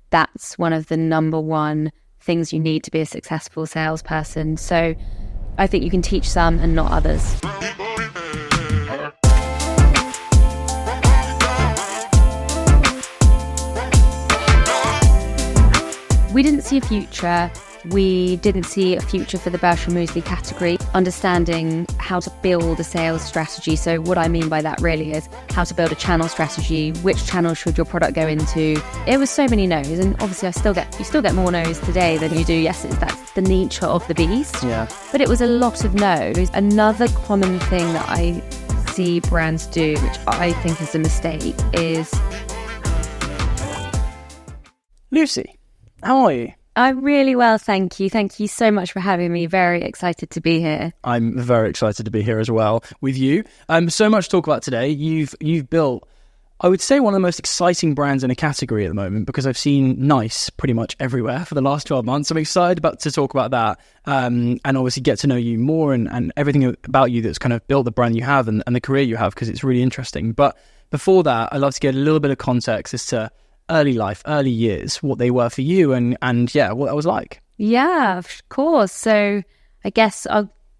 that's one of the number one things you need to be a successful salesperson. So I think you can teach some and not others. We didn't see a future. We didn't see a future for the Bershon Muesli category, understanding how to build a sales strategy. So what I mean by that really is how to build a channel strategy. Which channel should your product go into? It was so many no's, and obviously you still get more no's today than you do yeses. That's the nature of the beast. Yeah. But it was a lot of no's. Another common thing that I see brands do, which I think is a mistake, is... Lucy, how are you? I'm really well, thank you. Thank you so much for having me. Very excited to be here. I'm very excited to be here as well with you. So much to talk about today. You've built, I would say, one of the most exciting brands in a category at the moment, because I've seen Nice pretty much everywhere for the last 12 months. I'm excited to talk about that and obviously get to know you more and everything about you that's kind of built the brand you have and the career you have, because it's really interesting. But before that, I'd love to get a little bit of context as to early life, early years, what they were for you and yeah, what that was like. Yeah, of course. So I guess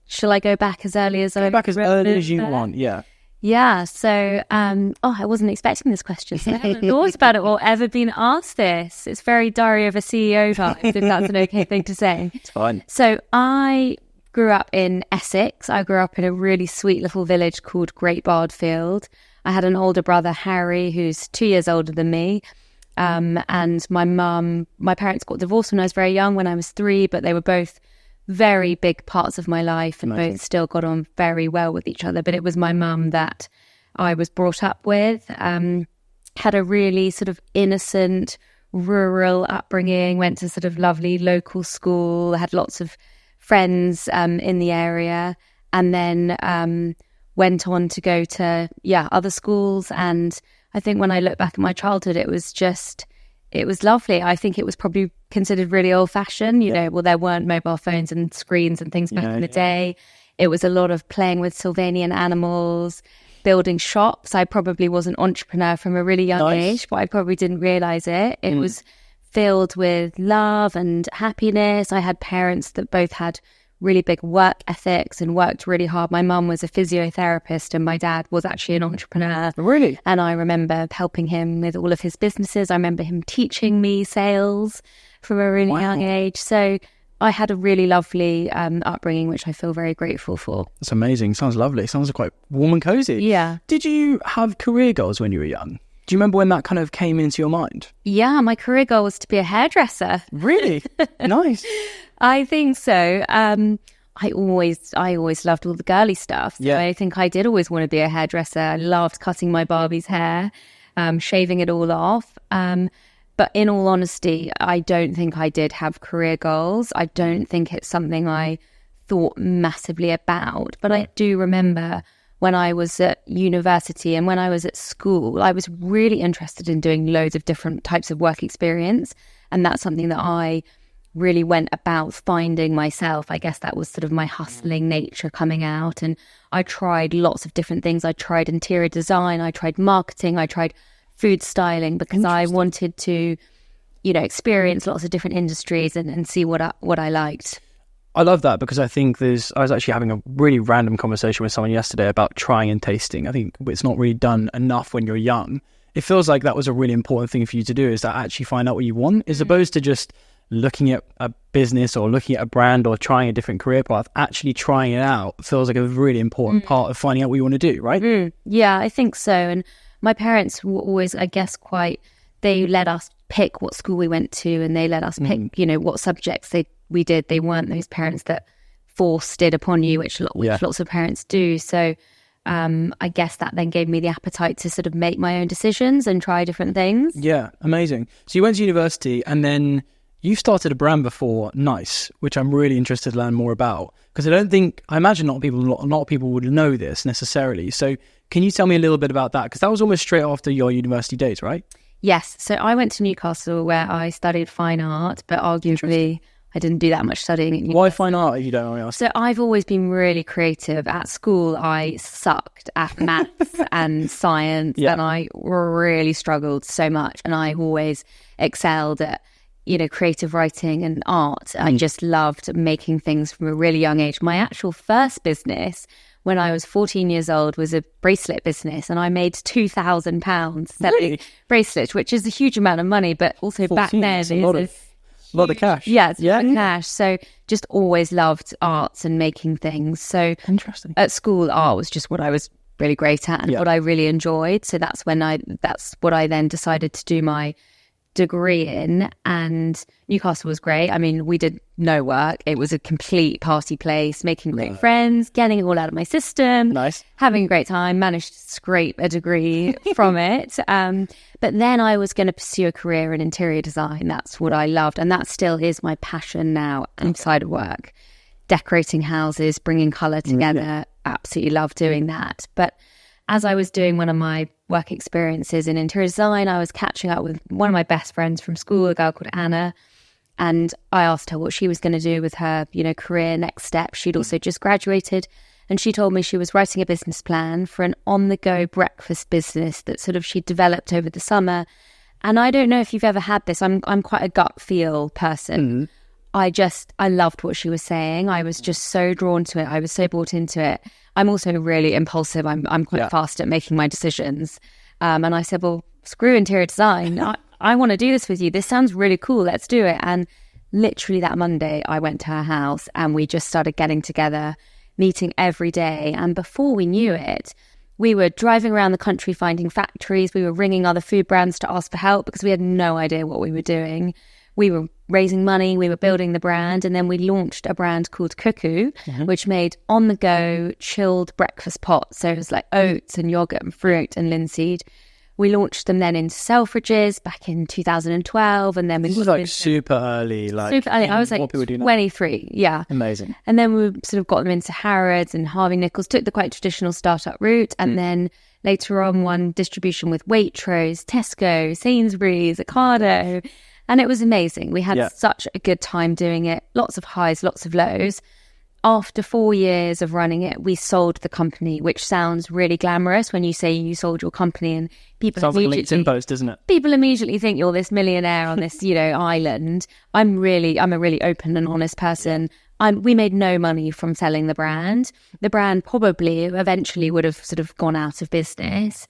shall I go back as early as Go back as early as you want, yeah. Yeah, so I wasn't expecting this question, so I haven't thought about it or ever been asked this. It's very Diary of a CEO vibe, if that's an okay thing to say. It's fine. So I grew up in Essex. I grew up in a really sweet little village called Great Bardfield. I had an older brother, Harry, who's 2 years older than me. And my parents got divorced when I was very young, when I was 3, but they were both very big parts of my life and both still got on very well with each other. But it was my mum that I was brought up with, had a really sort of innocent, rural upbringing, went to sort of lovely local school, had lots of friends in the area, and then went on to go to, other schools. And I think when I look back at my childhood, it was lovely. I think it was probably considered really old-fashioned. You know, well, there weren't mobile phones and screens and things back in the day. It was a lot of playing with Sylvanian animals, building shops. I probably was an entrepreneur from a really young age, but I probably didn't realise it. It was filled with love and happiness. I had parents that both had really big work ethics and worked really hard. My mum was a physiotherapist and my dad was actually an entrepreneur. Really? And I remember helping him with all of his businesses. I remember him teaching me sales from a really young age. So I had a really lovely upbringing, which I feel very grateful for. That's amazing. Sounds lovely. Sounds quite warm and cozy. Yeah. Did you have career goals when you were young? Do you remember when that kind of came into your mind? Yeah, my career goal was to be a hairdresser. Really? Nice. I think so. I always loved all the girly stuff. So I think I did always want to be a hairdresser. I loved cutting my Barbie's hair, shaving it all off. But in all honesty, I don't think I did have career goals. I don't think it's something I thought massively about. But I do remember when I was at university and when I was at school, I was really interested in doing loads of different types of work experience. And that's something that I really went about finding myself. I guess that was sort of my hustling nature coming out. And I tried lots of different things. I tried interior design, I tried marketing, I tried food styling, because I wanted to, experience lots of different industries and see what I liked. I love that, because I think I was actually having a really random conversation with someone yesterday about trying and tasting. I think it's not really done enough when you're young. It feels like that was a really important thing for you to do, is to actually find out what you want, as opposed to just looking at a business or looking at a brand or trying a different career path. Actually trying it out feels like a really important part of finding out what you want to do, right? Yeah, I think so. And my parents were always, I guess, they let us pick what school we went to, and they let us pick, what subjects we did. They weren't those parents that forced it upon you, which lots of parents do. So I guess that then gave me the appetite to sort of make my own decisions and try different things. Yeah, amazing. So you went to university, and then you started a brand before, Nice, which I'm really interested to learn more about, because I imagine a lot of people would know this necessarily. So can you tell me a little bit about that? Because that was almost straight after your university days, right? Yes. So I went to Newcastle, where I studied fine art, but arguably I didn't do that much studying at Why fine art, if you don't mind me asking? So I've always been really creative. At school, I sucked at maths and science, and I really struggled so much. And I always excelled at, creative writing and art. I just loved making things from a really young age. My actual first business when I was 14 years old was a bracelet business, and I made £2,000 selling bracelets, which is a huge amount of money, but also back then it's a lot of cash. Yeah, it's cash. So just always loved arts and making things. So interesting. At school, art was just what I was really great at and what I really enjoyed. So that's what I then decided to do my degree in. And Newcastle was great. I mean, we did no work. It was a complete party place, making great friends, getting it all out of my system, having a great time, managed to scrape a degree from it. But then I was going to pursue a career in interior design. That's what I loved. And that still is my passion now outside of work. Decorating houses, bringing colour together. Absolutely love doing that. But as I was doing one of my work experiences in interior design, I was catching up with one of my best friends from school, a girl called Anna. And I asked her what she was going to do with her, career next step. She'd also just graduated. And she told me she was writing a business plan for an on-the-go breakfast business that sort of she developed over the summer. And I don't know if you've ever had this. I'm quite a gut feel person. I loved what she was saying. I was just so drawn to it. I was so bought into it. I'm also really impulsive. I'm quite fast at making my decisions. And I said, well, screw interior design. I want to do this with you. This sounds really cool. Let's do it. And literally that Monday, I went to her house and we just started getting together, meeting every day. And before we knew it, we were driving around the country finding factories. We were ringing other food brands to ask for help because we had no idea what we were doing. We were raising money, we were building the brand, and then we launched a brand called Cuckoo, which made on-the-go chilled breakfast pots. So it was like oats and yogurt and fruit and linseed. We launched them then into Selfridges back in 2012, and then we... This was like super early. Super early. I was like 23, yeah. Amazing. And then we sort of got them into Harrods and Harvey Nichols, took the quite traditional startup route, and then later on won distribution with Waitrose, Tesco, Sainsbury's, Ocado. And it was amazing. We had such a good time doing it. Lots of highs, lots of lows. After 4 years of running it, we sold the company, which sounds really glamorous when you say you sold your company, and people sounds like LinkedIn post, doesn't it? People immediately think you're this millionaire on this, island. I'm a really open and honest person. We made no money from selling the brand. The brand probably eventually would have sort of gone out of business.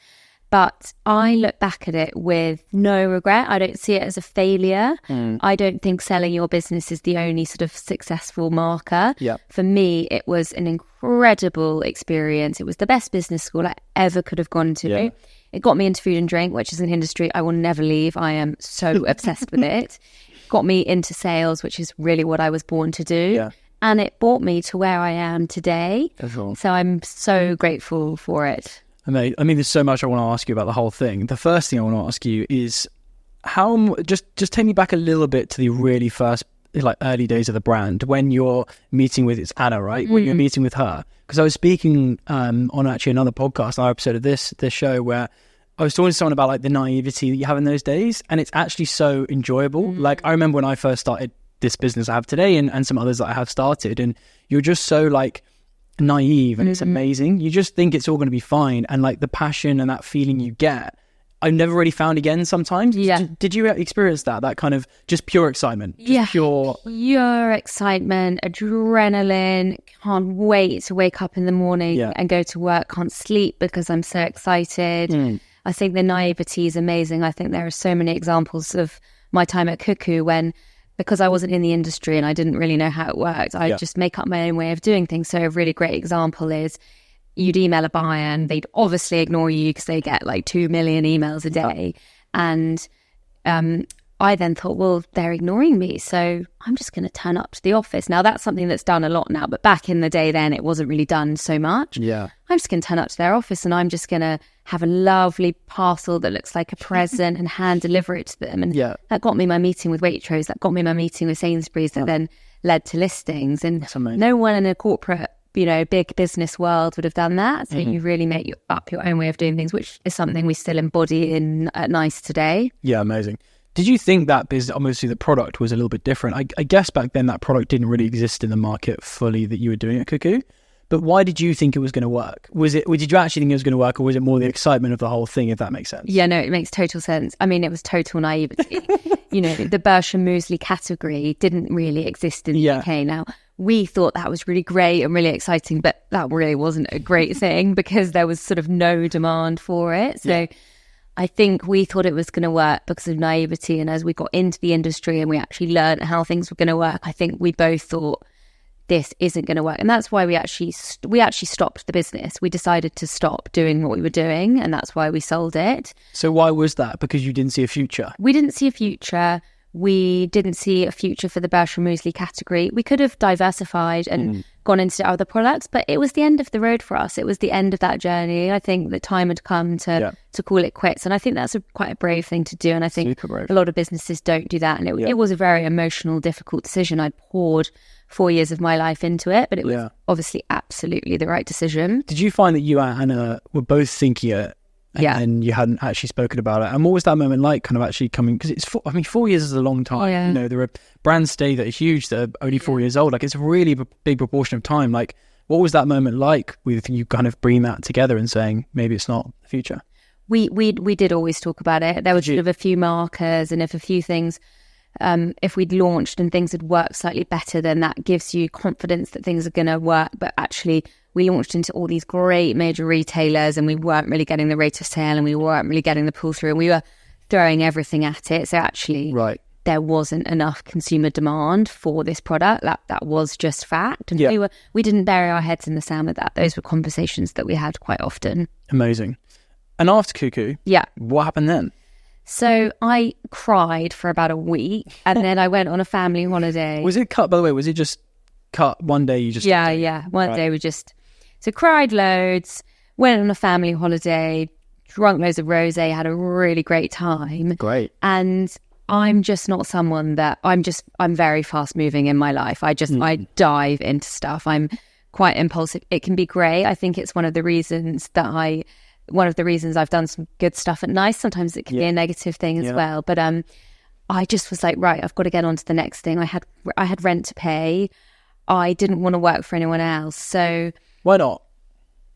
But I look back at it with no regret. I don't see it as a failure. I don't think selling your business is the only sort of successful marker. For me, it was an incredible experience. It was the best business school I ever could have gone to. It got me into food and drink, which is an industry I will never leave. I am so obsessed with it. Got me into sales, which is really what I was born to do. And it brought me to where I am today. So I'm so grateful for it. I mean, there's so much I want to ask you about the whole thing. The first thing I want to ask you is just take me back a little bit to the really first, early days of the brand when you're meeting with, it's Anna, right? When you're meeting with her. Because I was speaking on actually another podcast, another episode of this show where I was talking to someone about the naivety that you have in those days. And it's actually so enjoyable. I remember when I first started this business I have today and some others that I have started, and you're just so naive and it's amazing. You just think it's all going to be fine, and the passion and that feeling you get I've never really found again sometimes. Did you experience that kind of just pure excitement? Pure excitement, adrenaline, can't wait to wake up in the morning and go to work, can't sleep because I'm so excited. I think the naivety is amazing. I think there are so many examples of my time at Cuckoo when, because I wasn't in the industry and I didn't really know how it worked, I just make up my own way of doing things. So a really great example is you'd email a buyer and they'd obviously ignore you because they get 2 million emails a day. And I then thought, well, they're ignoring me, so I'm just going to turn up to the office. Now, that's something that's done a lot now, but back in the day then, it wasn't really done so much. I'm just going to turn up to their office and I'm just going to have a lovely parcel that looks like a present and hand deliver it to them. And that got me my meeting with Waitrose, that got me my meeting with Sainsbury's, that then led to listings. And no one in a corporate, big business world would have done that. So you really make up your own way of doing things, which is something we still embody at Nice today. Yeah, amazing. Did you think that business, obviously the product was a little bit different? I guess back then that product didn't really exist in the market fully that you were doing at Cuckoo. But why did you think it was going to work? Did you actually think it was going to work, or was it more the excitement of the whole thing, if that makes sense? Yeah, no, it makes total sense. I mean, it was total naivety. The Birch and muesli category didn't really exist in the UK. Now, we thought that was really great and really exciting, but that really wasn't a great thing because there was sort of no demand for it. So I think we thought it was going to work because of naivety. And as we got into the industry and we actually learned how things were going to work, I think we both thought, this isn't going to work. And that's why we actually stopped the business. We decided to stop doing what we were doing, and that's why we sold it. So why was that? Because you didn't see a future? We didn't see a future. We didn't see a future for the Birch and muesli category. We could have diversified and gone into other products, but it was the end of the road for us. It was the end of that journey. I think the time had come to call it quits. And I think that's quite a brave thing to do. And I think a lot of businesses don't do that. And it was a very emotional, difficult decision. I poured 4 years of my life into it, but it was obviously absolutely the right decision. Did you find that you and Anna were both thinking it and you hadn't actually spoken about it? And what was that moment like, kind of actually coming? Because 4 years is a long time. There are brands today that are huge that are only 4 years old. Like, it's a really big proportion of time. Like, what was that moment like with you kind of bringing that together and saying, maybe it's not the future? We did always talk about it. There was sort of a few markers, and if a few things... if we'd launched and things had worked slightly better, then that gives you confidence that things are going to work. But actually, we launched into all these great major retailers and we weren't really getting the rate of sale and we weren't really getting the pull through, and we were throwing everything at it. So actually, there wasn't enough consumer demand for this product. That was just fact. And we didn't bury our heads in the sand with that. Those were conversations that we had quite often. Amazing. And after Cuckoo, what happened then? So I cried for about a week, and then I went on a family holiday. Was it cut, by the way? Was it just cut one day? You just one day we just cried loads, went on a family holiday, drunk loads of rosé, had a really great time. Great. And I'm just not someone that I'm very fast moving in my life. I dive into stuff. I'm quite impulsive. It can be great. I think it's one of the reasons I've done some good stuff at night. Sometimes it can be a negative thing as well. But I just was like, right, I've got to get on to the next thing. I had rent to pay. I didn't want to work for anyone else. So why not?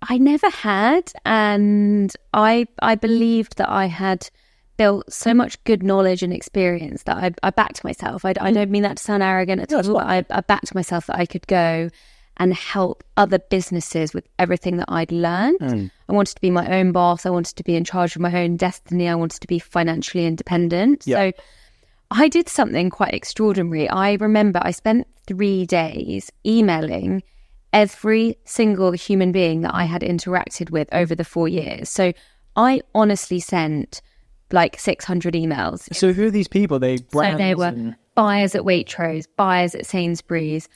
I never had. And I believed that I had built so much good knowledge and experience that I backed myself. I don't mean that to sound arrogant at all. I backed myself that I could go and help other businesses with everything that I'd learned. I wanted to be my own boss. I wanted to be in charge of my own destiny. I wanted to be financially independent. So I did something quite extraordinary. I remember I spent 3 days emailing every single human being that I had interacted with over the 4 years. So I honestly sent like 600 emails. So who are these people? They were buyers at Waitrose, buyers at Sainsbury's,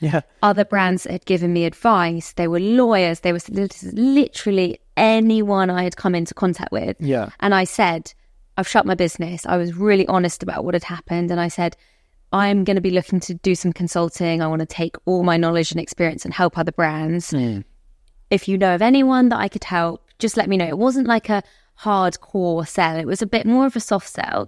other brands that had given me advice. They were lawyers. They were literally anyone I had come into contact with. And I said, I've shut my business. I was really honest about what had happened. And I said, I'm going to be looking to do some consulting. I want to take all my knowledge and experience and help other brands. If you know of anyone that I could help, just let me know. It wasn't like a hardcore sell. It was a bit more of a soft sell.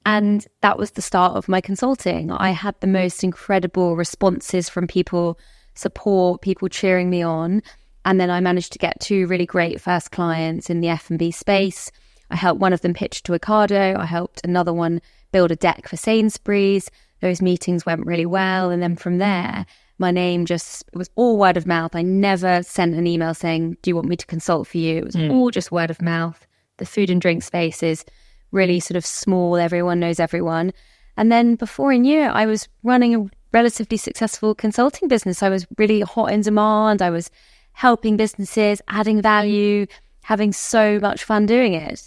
And that was the start of my consulting. I had the most incredible responses from people, support, people cheering me on. And then I managed to get 2 really great first clients in the F&B space. I helped one of them pitch to Ocado. I helped another one build a deck for Sainsbury's. Those meetings went really well. And then from there, my name it was all word of mouth. I never sent an email saying, do you want me to consult for you? It was all just word of mouth. The food and drink space is really sort of small. Everyone knows everyone. And then before I knew it, I was running a relatively successful consulting business. I was really hot in demand. I was helping businesses, adding value, having so much fun doing it.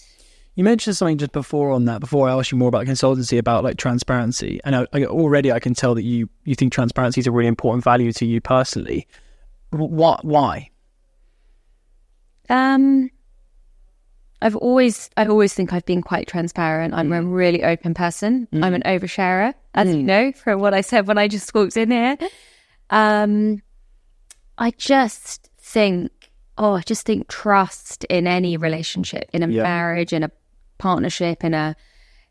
You mentioned something just before on that, before I asked you more about consultancy, about like transparency. And already I can tell that you think transparency is a really important value to you personally. Why? I always think I've been quite transparent. I'm a really open person. I'm an oversharer, as you know, from what I said when I just walked in here. I just think trust in any relationship, in a marriage, in a partnership, in a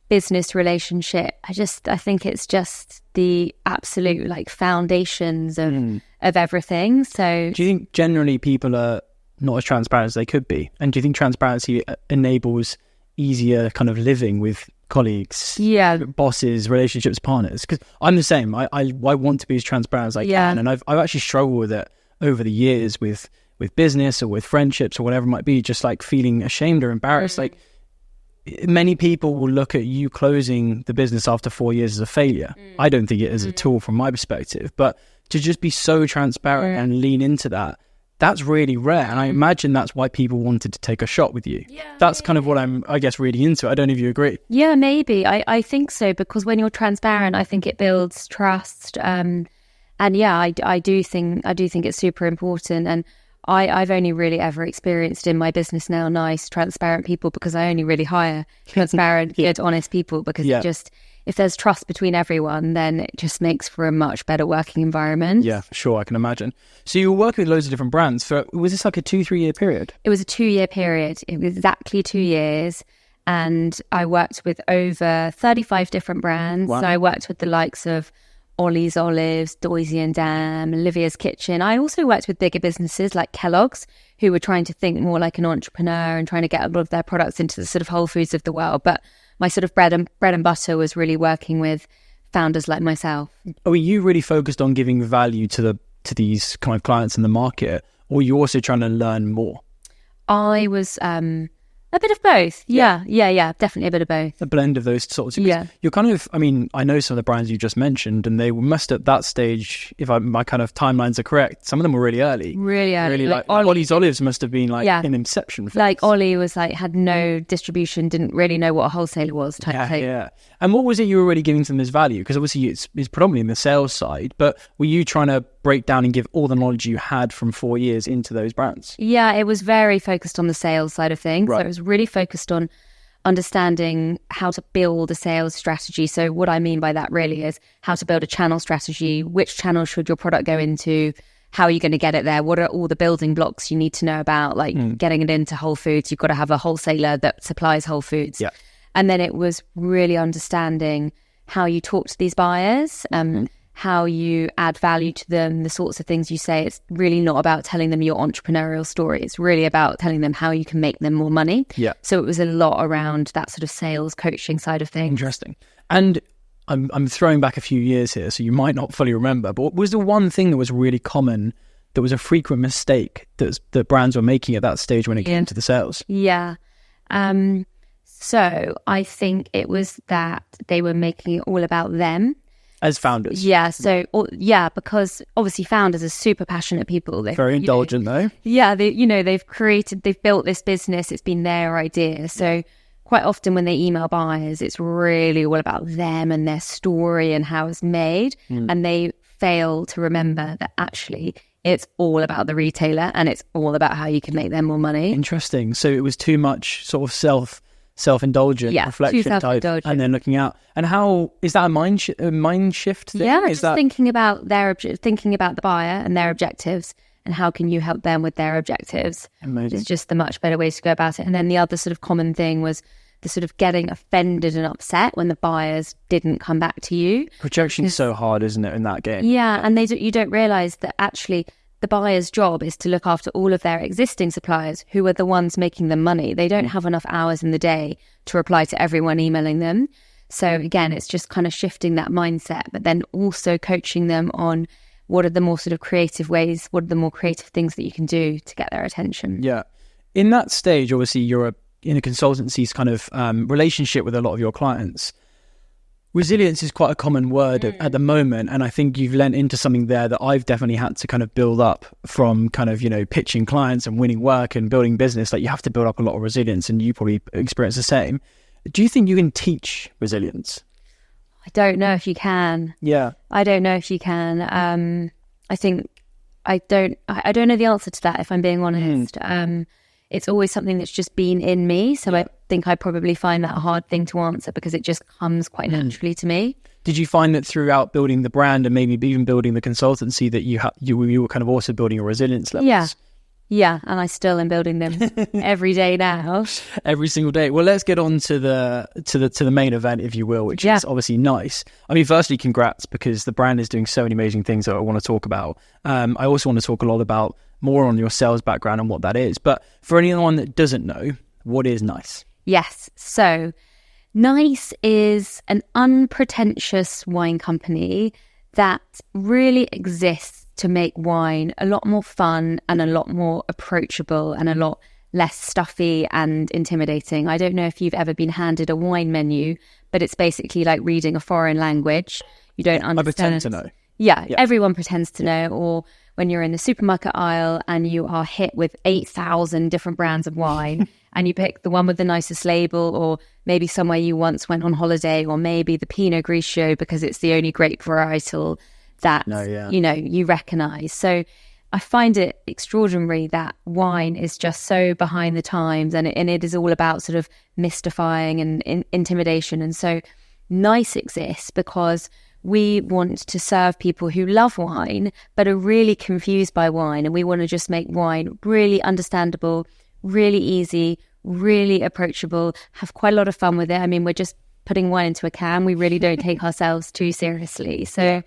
business relationship. I think it's just the absolute like foundations of everything. So do you think generally people are not as transparent as they could be? And do you think transparency enables easier kind of living with colleagues, bosses, relationships, partners? Because I'm the same. I want to be as transparent as I can, and I've actually struggled with it over the years with business or with friendships or whatever it might be, just like feeling ashamed or embarrassed. Like many people will look at you closing the business after 4 years as a failure. I don't think it is at all from my perspective, but to just be so transparent and lean into that, that's really rare. And I imagine that's why people wanted to take a shot with you. That's kind of what I'm, I guess, really into. I don't know if you agree. Yeah, maybe. I think so, because when you're transparent, I think it builds trust. And yeah, I do think it's super important. And I've only really ever experienced in my business now nice, transparent people, because I only really hire transparent, good, honest people, because it just, if there's trust between everyone, then it just makes for a much better working environment. Yeah, for sure. I can imagine. So you were working with loads of different brands. Was this like a 2-3 year period? It was a 2-year period. It was exactly 2 years. And I worked with over 35 different brands. Wow. So I worked with the likes of Olly's Olives, Doisy and Dam, Olivia's Kitchen. I also worked with bigger businesses like Kellogg's, who were trying to think more like an entrepreneur and trying to get a lot of their products into the sort of Whole Foods of the world. But my sort of bread and butter was really working with founders like myself. Are you really focused on giving value to these kind of clients in the market, or are you also trying to learn more? I was a bit of both. Yeah, definitely a bit of both. A blend of those sorts. Yeah. You're kind of, I mean, I know some of the brands you just mentioned, and they must at that stage, if my kind of timelines are correct, some of them were really early. Really early. Really like Olly's Olives must have been like in inception phase. Like Olly was like, had no distribution, didn't really know what a wholesaler was type thing. Yeah. And what was it you were really giving to them as value? Because obviously it's predominantly in the sales side, but were you trying to break down and give all the knowledge you had from 4 years into those brands? Yeah, it was very focused on the sales side of things. Right. So it was really focused on understanding how to build a sales strategy. So what I mean by that really is how to build a channel strategy. Which channel should your product go into? How are you going to get it there? What are all the building blocks you need to know about? Like getting it into Whole Foods, you've got to have a wholesaler that supplies Whole Foods. Yeah. And then it was really understanding how you talk to these buyers, how you add value to them, the sorts of things you say. It's really not about telling them your entrepreneurial story. It's really about telling them how you can make them more money. Yeah. So it was a lot around that sort of sales coaching side of things. Interesting. And I'm throwing back a few years here, so you might not fully remember, but what was the one thing that was really common, that was a frequent mistake that brands were making at that stage when it came to the sales? Yeah. So I think it was that they were making it all about them. As founders. Yeah. So, because obviously founders are super passionate people. Very indulgent though. Yeah. They've built this business. It's been their idea. So quite often when they email buyers, it's really all about them and their story and how it's made. And they fail to remember that actually it's all about the retailer and it's all about how you can make them more money. Interesting. So it was too much sort of self-indulgent reflection type, and then looking out. And how is that a mind shift thing? Yeah, thinking about the buyer and their objectives, and how can you help them with their objectives. Amazing. It's just the much better ways to go about it. And then the other sort of common thing was the sort of getting offended and upset when the buyers didn't come back to you. Rejection's so hard, isn't it, in that game? Yeah, and you don't realise that actually the buyer's job is to look after all of their existing suppliers who are the ones making them money. They don't have enough hours in the day to reply to everyone emailing them. So again, it's just kind of shifting that mindset, but then also coaching them on what are the more sort of creative ways, what are the more creative things that you can do to get their attention. Yeah. In that stage, obviously, you're in a consultancy's kind of relationship with a lot of your clients. Resilience is quite a common word at the moment, and I think you've lent into something there that I've definitely had to kind of build up from kind of, pitching clients and winning work and building business. Like, you have to build up a lot of resilience, and you probably experience the same. Do you think you can teach resilience? I don't know if you can. Yeah. I don't know if you can. I think I don't know the answer to that, if I'm being honest. It's always something that's just been in me. So I think I probably find that a hard thing to answer because it just comes quite naturally to me. Did you find that throughout building the brand and maybe even building the consultancy that you were kind of also building a resilience levels? Yeah. Yeah, and I still am building them every day now. Every single day. Well, let's get on to the main event, if you will, which is obviously nice. I mean, firstly, congrats, because the brand is doing so many amazing things that I want to talk about. I also want to talk a lot about more on your sales background and what that is. But for anyone that doesn't know, what is Nice? Yes. So Nice is an unpretentious wine company that really exists to make wine a lot more fun and a lot more approachable and a lot less stuffy and intimidating. I don't know if you've ever been handed a wine menu, but it's basically like reading a foreign language. You don't understand. I pretend to know. Yeah, everyone pretends to know. Or when you're in the supermarket aisle and you are hit with 8,000 different brands of wine and you pick the one with the nicest label, or maybe somewhere you once went on holiday, or maybe the Pinot Grigio because it's the only grape varietal that, you recognize. So I find it extraordinary that wine is just so behind the times, and it is all about sort of mystifying and intimidation. And so Nice exists because we want to serve people who love wine but are really confused by wine, and we want to just make wine really understandable, really easy, really approachable, have quite a lot of fun with it. I mean, we're just putting wine into a can. We really don't take ourselves too seriously. So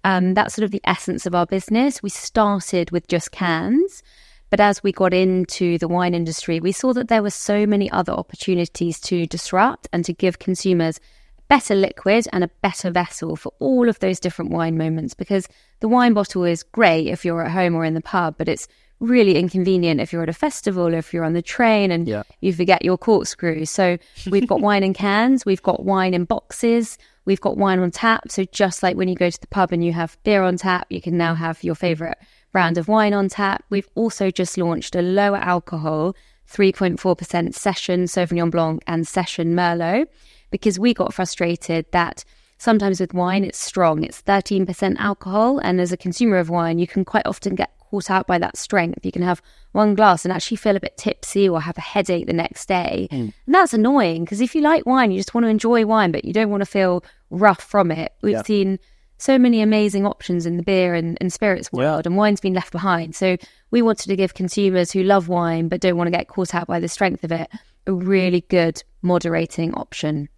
that's sort of the essence of our business. We started with just cans, but as we got into the wine industry, we saw that there were so many other opportunities to disrupt and to give consumers better liquid and a better vessel for all of those different wine moments, because the wine bottle is great if you're at home or in the pub, but it's really inconvenient if you're at a festival or if you're on the train and you forget your corkscrew. So we've got wine in cans, we've got wine in boxes, we've got wine on tap. So just like when you go to the pub and you have beer on tap, you can now have your favorite brand of wine on tap. We've also just launched a lower alcohol 3.4% Session Sauvignon Blanc and Session Merlot, because we got frustrated that sometimes with wine, it's strong. It's 13% alcohol. And as a consumer of wine, you can quite often get caught out by that strength. You can have one glass and actually feel a bit tipsy or have a headache the next day. And that's annoying, because if you like wine, you just want to enjoy wine, but you don't want to feel rough from it. We've seen so many amazing options in the beer and spirits world, and wine's been left behind. So we wanted to give consumers who love wine but don't want to get caught out by the strength of it a really good moderating option.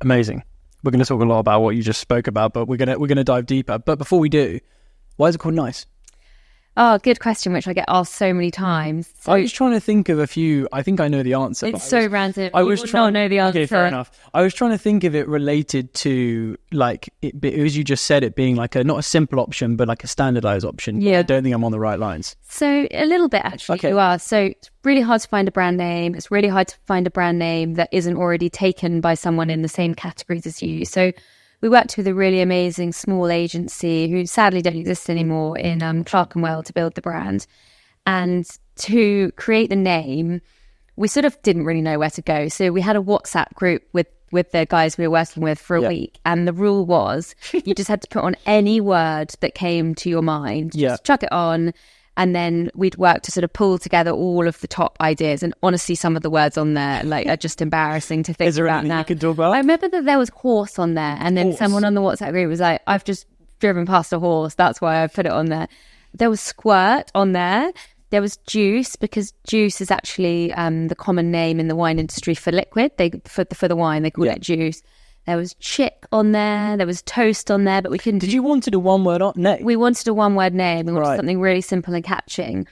Amazing. We're going to talk a lot about what you just spoke about, but we're going to dive deeper. But before we do, why is it called Nice? Oh, good question, which I get asked so many times. So, I was trying to think of a few. I think I know the answer. It's so random. I was trying to know the answer. Okay, fair enough. I was trying to think of it related to, like, as you just said, it being like not a simple option, but like a standardized option. Yeah. I don't think I'm on the right lines. So a little bit, actually. Okay. You are. So it's really hard to find a brand name. It's really hard to find a brand name that isn't already taken by someone in the same categories as you. So we worked with a really amazing small agency who sadly don't exist anymore in Clerkenwell to build the brand. And to create the name, we sort of didn't really know where to go. So we had a WhatsApp group with the guys we were working with for a week. And the rule was you just had to put on any word that came to your mind. Just chuck it on. And then we'd work to sort of pull together all of the top ideas. And honestly, some of the words on there are just embarrassing to think about. Is there anything you can talk about? I remember that there was horse on there. And then someone on the WhatsApp group was like, I've just driven past a horse. That's why I put it on there. There was squirt on there. There was juice, because juice is actually the common name in the wine industry for liquid. For the wine, they call it juice. There was chick on there. There was toast on there, but we couldn't. Did you wanted a one-word name? We wanted a one-word name. We wanted something really simple and catching.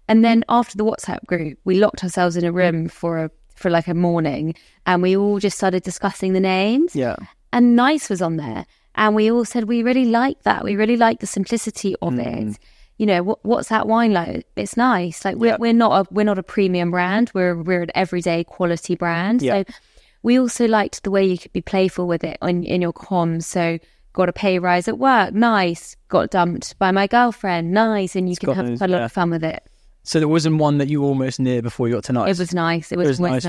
And then after the WhatsApp group, we locked ourselves in a room for like a morning, and we all just started discussing the names. Yeah. And Nice was on there, and we all said we really like that. We really like the simplicity of it. You know, what's that wine like? It's nice. Like we're not a premium brand. We're an everyday quality brand. Yeah. So we also liked the way you could be playful with it in your comms. So got a pay rise at work, nice. Got dumped by my girlfriend, nice. And you can have quite a lot of fun with it. So there wasn't one that you were almost near before you got to Nice? It was nice. It was nice.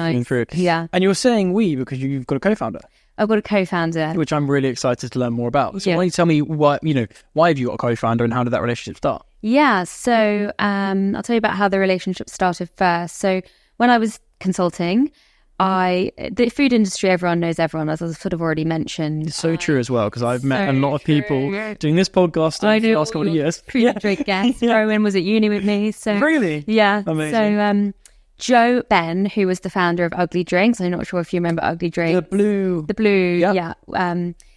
Yeah. And you're saying we because you've got a co-founder? I've got a co-founder. Which I'm really excited to learn more about. So why don't you tell me why have you got a co-founder and how did that relationship start? Yeah, so I'll tell you about how the relationship started first. So when I was consulting, the food industry, everyone knows everyone, as I've sort of already mentioned. It's so true as well, because I've met a lot of people doing this podcast in the last couple of years. Pre-drink guests. Rowan was at uni with me. So really? Yeah. Amazing. So Joe Ben, who was the founder of Ugly Drinks, I'm not sure if you remember Ugly Drinks. The blue. Yeah.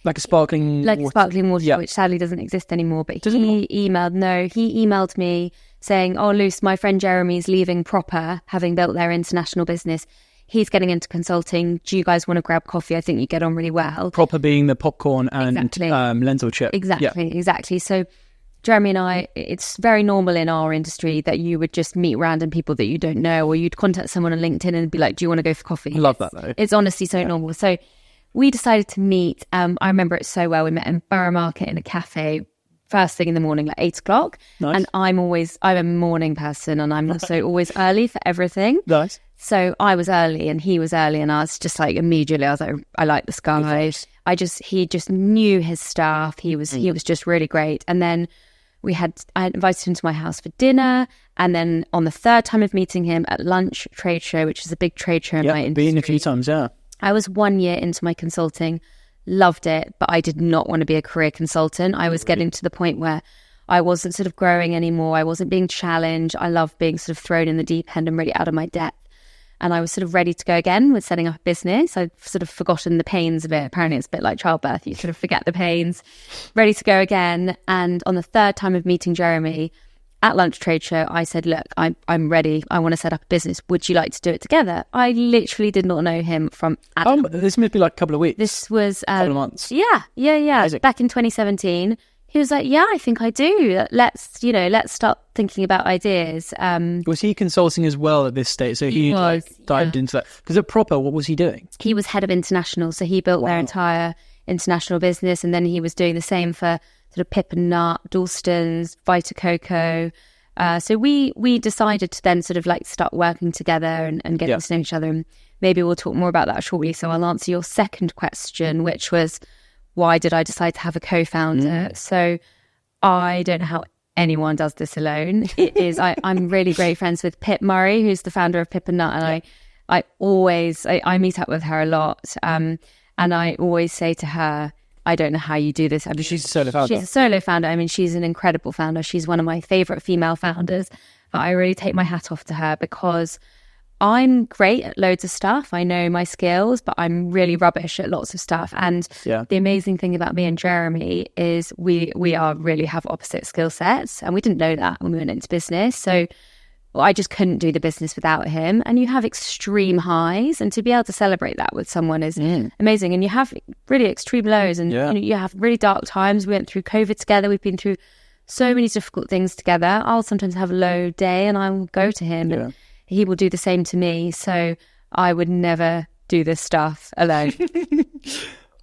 Like a sparkling water, which sadly doesn't exist anymore. But he emailed me saying, "Oh, Luce, my friend Jeremy's leaving Proper, having built their international business. He's getting into consulting. Do you guys want to grab coffee? I think you get on really well." Proper being the popcorn and lentil chip. Exactly. So Jeremy and I, it's very normal in our industry that you would just meet random people that you don't know, or you'd contact someone on LinkedIn and be like, "Do you want to go for coffee?" I love that though. It's honestly so normal. So we decided to meet. I remember it so well. We met in Borough Market in a cafe first thing in the morning, like 8 o'clock. Nice. And I'm a morning person, and I'm also always early for everything. Nice. So I was early and he was early, and I was just like, immediately I was like, I like this guy. He just knew his stuff. He was just really great. And then I invited him to my house for dinner, and then on the third time of meeting him at lunch trade show, which is a big trade show in my industry. Been a few times, yeah. I was 1 year into my consulting, loved it, but I did not want to be a career consultant. I was getting to the point where I wasn't sort of growing anymore. I wasn't being challenged. I loved being sort of thrown in the deep end and really out of my depth. And I was sort of ready to go again with setting up a business. I'd sort of forgotten the pains of it. Apparently it's a bit like childbirth. You sort of forget the pains, ready to go again. And on the third time of meeting Jeremy at lunch trade show, I said, "Look, I'm ready. I want to set up a business. Would you like to do it together?" I literally did not know him from Adam. This must be like a couple of weeks. This was a couple of months. Yeah. Isaac. Back in 2017. He was like, "Yeah, I think I do. Let's start thinking about ideas." Was he consulting as well at this stage? So he dived into that. Because at Proper, what was he doing? He was head of international. So he built their entire international business. And then he was doing the same for sort of Pip and Nut, Dalston's, Vita Coco. So we decided to then sort of like start working together and getting to know each other. And maybe we'll talk more about that shortly. So I'll answer your second question, which was, why did I decide to have a co-founder? So I don't know how anyone does this alone. It is, I'm really great friends with Pip Murray, who's the founder of Pip and Nut. And I meet up with her a lot. And I always say to her, I don't know how you do this. I mean, she's a solo founder. She's a solo founder. I mean, she's an incredible founder. She's one of my favorite female founders. But I really take my hat off to her, because I'm great at loads of stuff. I know my skills, but I'm really rubbish at lots of stuff. And the amazing thing about me and Jeremy is we really have opposite skill sets. And we didn't know that when we went into business. So I just couldn't do the business without him. And you have extreme highs, and to be able to celebrate that with someone is amazing. And you have really extreme lows, and you have really dark times. We went through COVID together. We've been through so many difficult things together. I'll sometimes have a low day and I'll go to him. And he will do the same to me. So I would never do this stuff alone.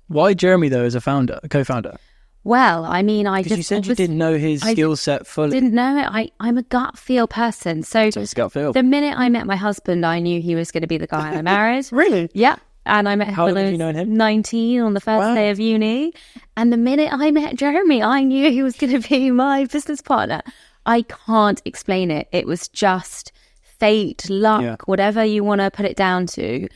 Why Jeremy, though, as a co-founder? Well, I mean, you said you didn't know his skill set fully. Didn't know it. I'm a gut feel person. So it's gut feel. The minute I met my husband, I knew he was going to be the guy I married. Really? Yeah. And I met him when I was 19 on the first day of uni. And the minute I met Jeremy, I knew he was going to be my business partner. I can't explain it. It was just fate, luck, whatever you want to put it down to.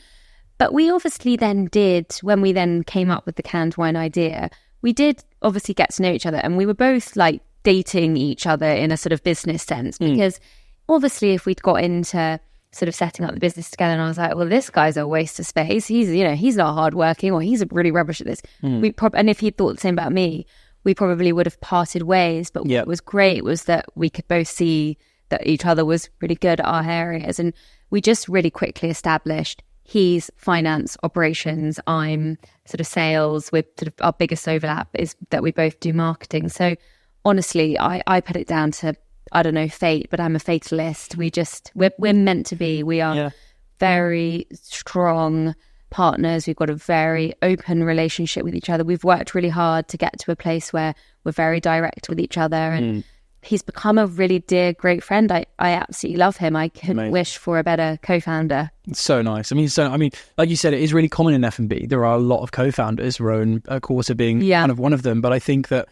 But we obviously then did, when we then came up with the canned wine idea, we did obviously get to know each other, and we were both like dating each other in a sort of business sense, because obviously if we'd got into sort of setting up the business together and I was like, well, this guy's a waste of space, he's not hardworking, or he's really rubbish at this, and if he thought the same about me, we probably would have parted ways. But what was great was that we could both see that each other was really good at our areas, and we just really quickly established he's finance, operations, I'm sort of sales. With sort of our biggest overlap is that we both do marketing. So honestly, I put it down to, I don't know, fate, but I'm a fatalist. We're meant to be. We are very strong partners. We've got a very open relationship with each other. We've worked really hard to get to a place where we're very direct with each other, and he's become a really dear, great friend. I absolutely love him. I couldn't wish for a better co-founder. It's so nice. I mean, like you said, it is really common in F&B. There are a lot of co-founders, Rowan Quarter being kind of one of them. But I think that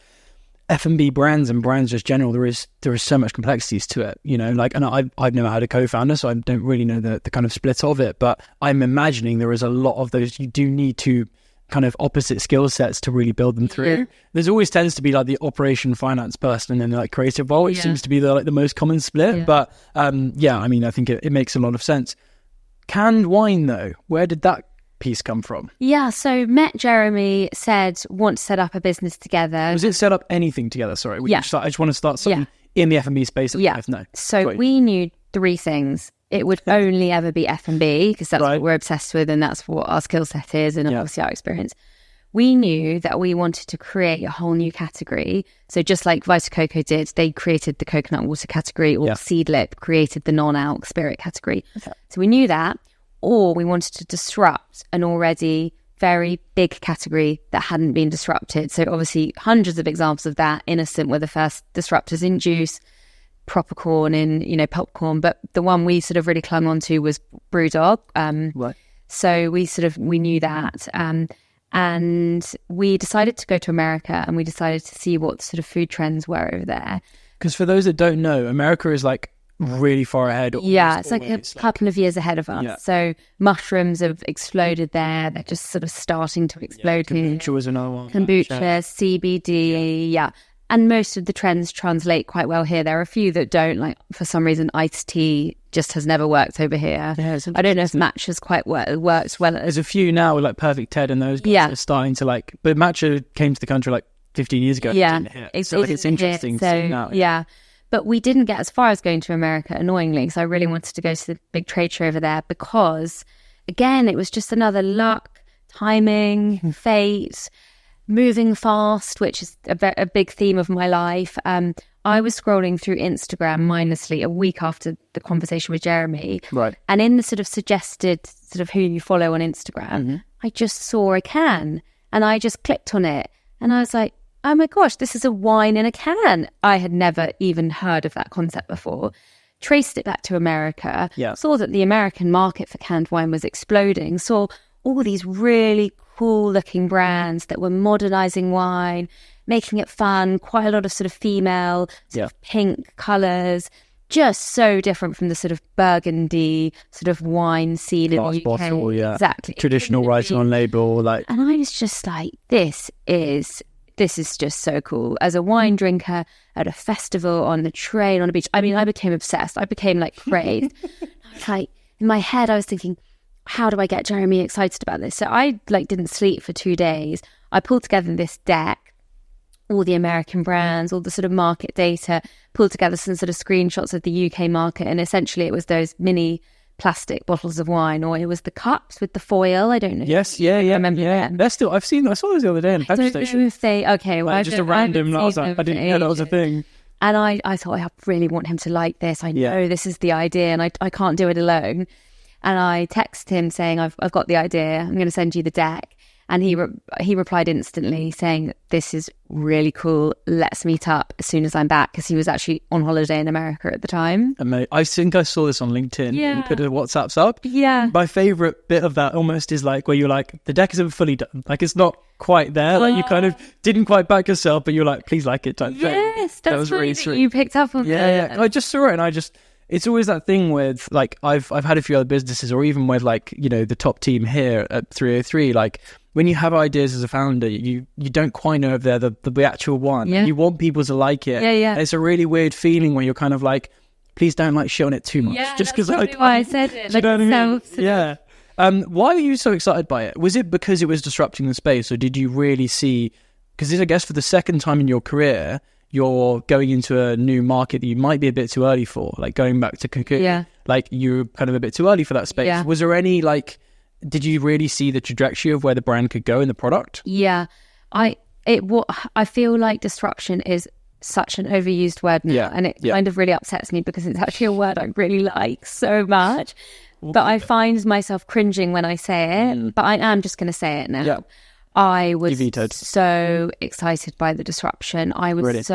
F&B brands and brands just general, there is so much complexities to it, you know, like, and I've never had a co-founder, so I don't really know the kind of split of it, but I'm imagining there is a lot of those, you do need to kind of opposite skill sets to really build them through. Yeah. There's always tends to be like the operation finance person and then like creative role, which seems to be the most common split. But I mean, I think it makes a lot of sense. Canned wine though, where did that piece come from? Yeah, so met Jeremy, said want to set up a business together. Was it set up anything together? Sorry, I just want to start something in the F&B space. No, so we knew 3 things. It would only ever be F&B because that's what we're obsessed with, and that's what our skill set is, and obviously our experience. We knew that we wanted to create a whole new category. So just like Vita Coco did, they created the coconut water category, or Seedlip created the non-alc spirit category. Okay. So we knew that. Or we wanted to disrupt an already very big category that hadn't been disrupted. So obviously hundreds of examples of that. Innocent were the first disruptors in juice, proper corn in, you know, popcorn. But the one we sort of really clung on to was Brewdog. So we knew that. And we decided to go to America, and we decided to see what sort of food trends were over there. Because for those that don't know, America is like really far ahead. It's like a couple of years ahead of us. So mushrooms have exploded there. They're just sort of starting to explode here. Kombucha was another one. Kombucha, CBD, and most of the trends translate quite well here. There are a few that don't, like for some reason iced tea just has never worked over here. I don't know if matcha's quite works well. There's a few now with like Perfect Ted and those guys are starting to like, but matcha came to the country like 15 years ago. It's interesting. But we didn't get as far as going to America, annoyingly. So I really wanted to go to the big trade show over there because, again, it was just another luck, timing, fate, moving fast, which is a big theme of my life. I was scrolling through Instagram mindlessly a week after the conversation with Jeremy. Right. And in the sort of suggested sort of who you follow on Instagram, I just saw a can and I just clicked on it. And I was like, oh my gosh, this is a wine in a can. I had never even heard of that concept before. Traced it back to America, saw that the American market for canned wine was exploding, saw all these really cool looking brands that were modernizing wine, making it fun, quite a lot of sort of female, sort of pink colours, just so different from the sort of burgundy sort of wine scene in the UK. Bottle, exactly. Traditional writing on label. And I was just like, this is just so cool. As a wine drinker at a festival, on the train, on a beach, I mean, I became obsessed. I became like crazed. I was like, in my head, I was thinking, how do I get Jeremy excited about this? So I like didn't sleep for 2 days. I pulled together this deck, all the American brands, all the sort of market data, pulled together some sort of screenshots of the UK market. And essentially it was those mini plastic bottles of wine, or it was the cups with the foil. I don't know. Yes, I remember them. They're still, I saw those the other day in the petrol station. If they, okay, well, just a random, I didn't know that was a thing. And I thought, I really want him to like this. I know this is the idea and I can't do it alone. And I texted him saying, I've got the idea. I'm going to send you the deck. And he replied instantly saying, this is really cool. Let's meet up as soon as I'm back. Because he was actually on holiday in America at the time. I think I saw this on LinkedIn. You put the WhatsApps up. Yeah. My favourite bit of that almost is like where you're like, the deck isn't fully done. Like it's not quite there. Like you kind of didn't quite back yourself, but you're like, please like it type thing. Yes, that was really sweet. You picked up on that. I just saw it and it's always that thing with like I've had a few other businesses, or even with like, you know, the top team here at 303, like when you have ideas as a founder, you don't quite know if they're the actual one. You want people to like it. And it's a really weird feeling when you're kind of like, please don't like shit on it too much. Just because I said it. Like, you know what I mean? Why are you so excited by it? Was it because it was disrupting the space, or did you really see, because I guess for the second time in your career, you're going into a new market that you might be a bit too early for, like going back to cocoon, like you're kind of a bit too early for that space. Was there any like, did you really see the trajectory of where the brand could go in the product? I feel like disruption is such an overused word now, and it kind of really upsets me because it's actually a word I really like so much, but I find myself cringing when I say it, but I am just going to say it now. I was so excited by the disruption. I was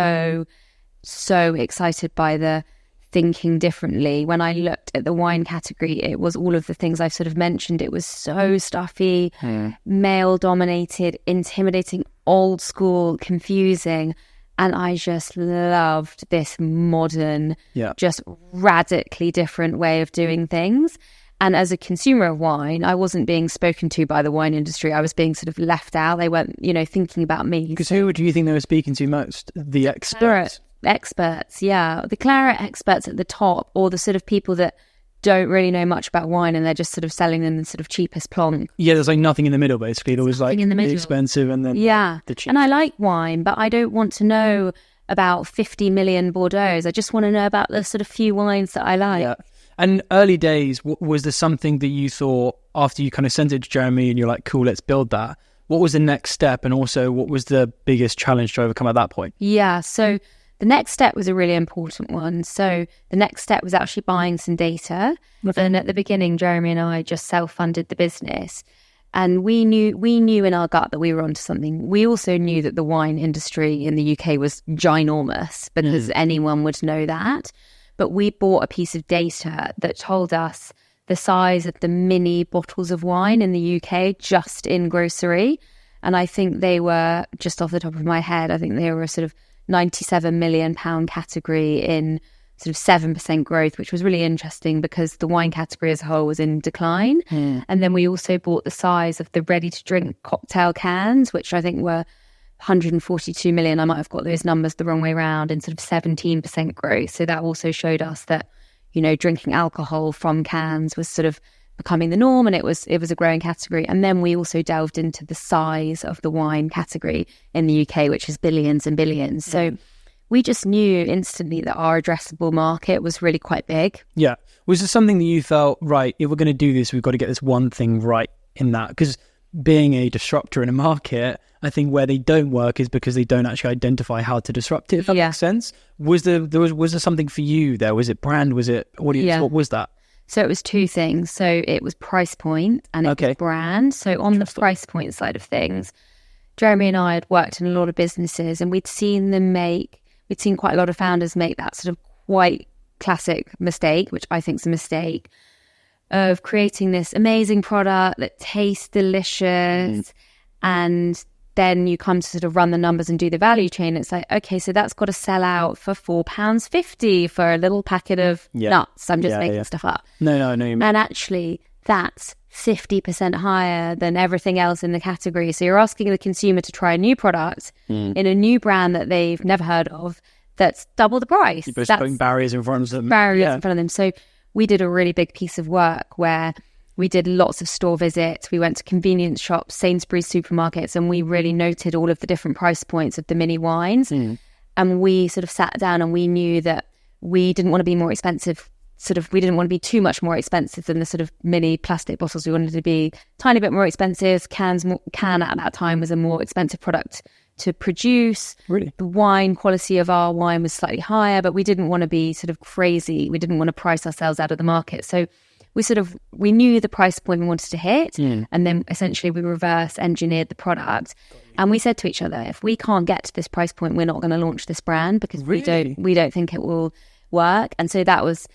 so excited by the thinking differently. When I looked at the wine category, it was all of the things I've sort of mentioned. It was so male dominated, intimidating, old school, confusing. And I just loved this modern, just radically different way of doing things. And as a consumer of wine, I wasn't being spoken to by the wine industry. I was being sort of left out. They weren't, thinking about me. Because who do you think they were speaking to most? The experts? Experts, yeah. The claret experts at the top, or the sort of people that don't really know much about wine and they're just sort of selling them the sort of cheapest plonk. Yeah, there's like nothing in the middle, basically. There was like the expensive and then the cheap. And I like wine, but I don't want to know about 50 million Bordeaux's. I just want to know about the sort of few wines that I like. Yeah. And early days, was there something that you thought after you kind of sent it to Jeremy and you're like, cool, let's build that? What was the next step? And also, what was the biggest challenge to overcome at that point? Yeah, so the next step was a really important one. So the next step was actually buying some data. And at the beginning, Jeremy and I just self-funded the business. And we knew in our gut that we were onto something. We also knew that the wine industry in the UK was ginormous because anyone would know that. But we bought a piece of data that told us the size of the mini bottles of wine in the UK just in grocery. And I think they were, just off the top of my head, I think they were a sort of £97 million category in sort of 7% growth, which was really interesting because the wine category as a whole was in decline. And then we also bought the size of the ready-to-drink cocktail cans, which I think were 142 million. I might have got those numbers the wrong way around, in sort of 17% growth. So that also showed us that, drinking alcohol from cans was sort of becoming the norm, and it was a growing category. And then we also delved into the size of the wine category in the UK, which is billions and billions. So we just knew instantly that our addressable market was really quite big. Yeah. Was there something that you felt, right, if we're going to do this, we've got to get this one thing right in that? Because being a disruptor in a market, I think where they don't work is because they don't actually identify how to disrupt it, if that makes sense. Was there something for you there? Was it brand? Was it audience? Yeah. What was that? So it was two things. So it was price point and it was brand. So on the price point side of things, Jeremy and I had worked in a lot of businesses and we'd seen quite a lot of founders make that sort of quite classic mistake, which I think is a mistake, of creating this amazing product that tastes delicious and then you come to sort of run the numbers and do the value chain. It's like, okay, so that's got to sell out for £4.50 for a little packet of nuts. I'm just making stuff up. No. You mean. And actually, that's 50% higher than everything else in the category. So you're asking the consumer to try a new product in a new brand that they've never heard of that's double the price. You're just putting barriers in front of them. In front of them. So we did a really big piece of work where we did lots of store visits. We went to convenience shops, Sainsbury's supermarkets, and we really noted all of the different price points of the mini wines. And we sort of sat down and we knew that we didn't want to be more expensive. We didn't want to be too much more expensive than the sort of mini plastic bottles. We wanted to be a tiny bit more expensive. Can at that time was a more expensive product to produce. Really? The wine quality of our wine was slightly higher, but we didn't want to be sort of crazy. We didn't want to price ourselves out of the market. So we knew the price point we wanted to hit, and then essentially we reverse engineered the product. And we said to each other, if we can't get to this price point, we're not going to launch this brand because we don't think it will work. And so that was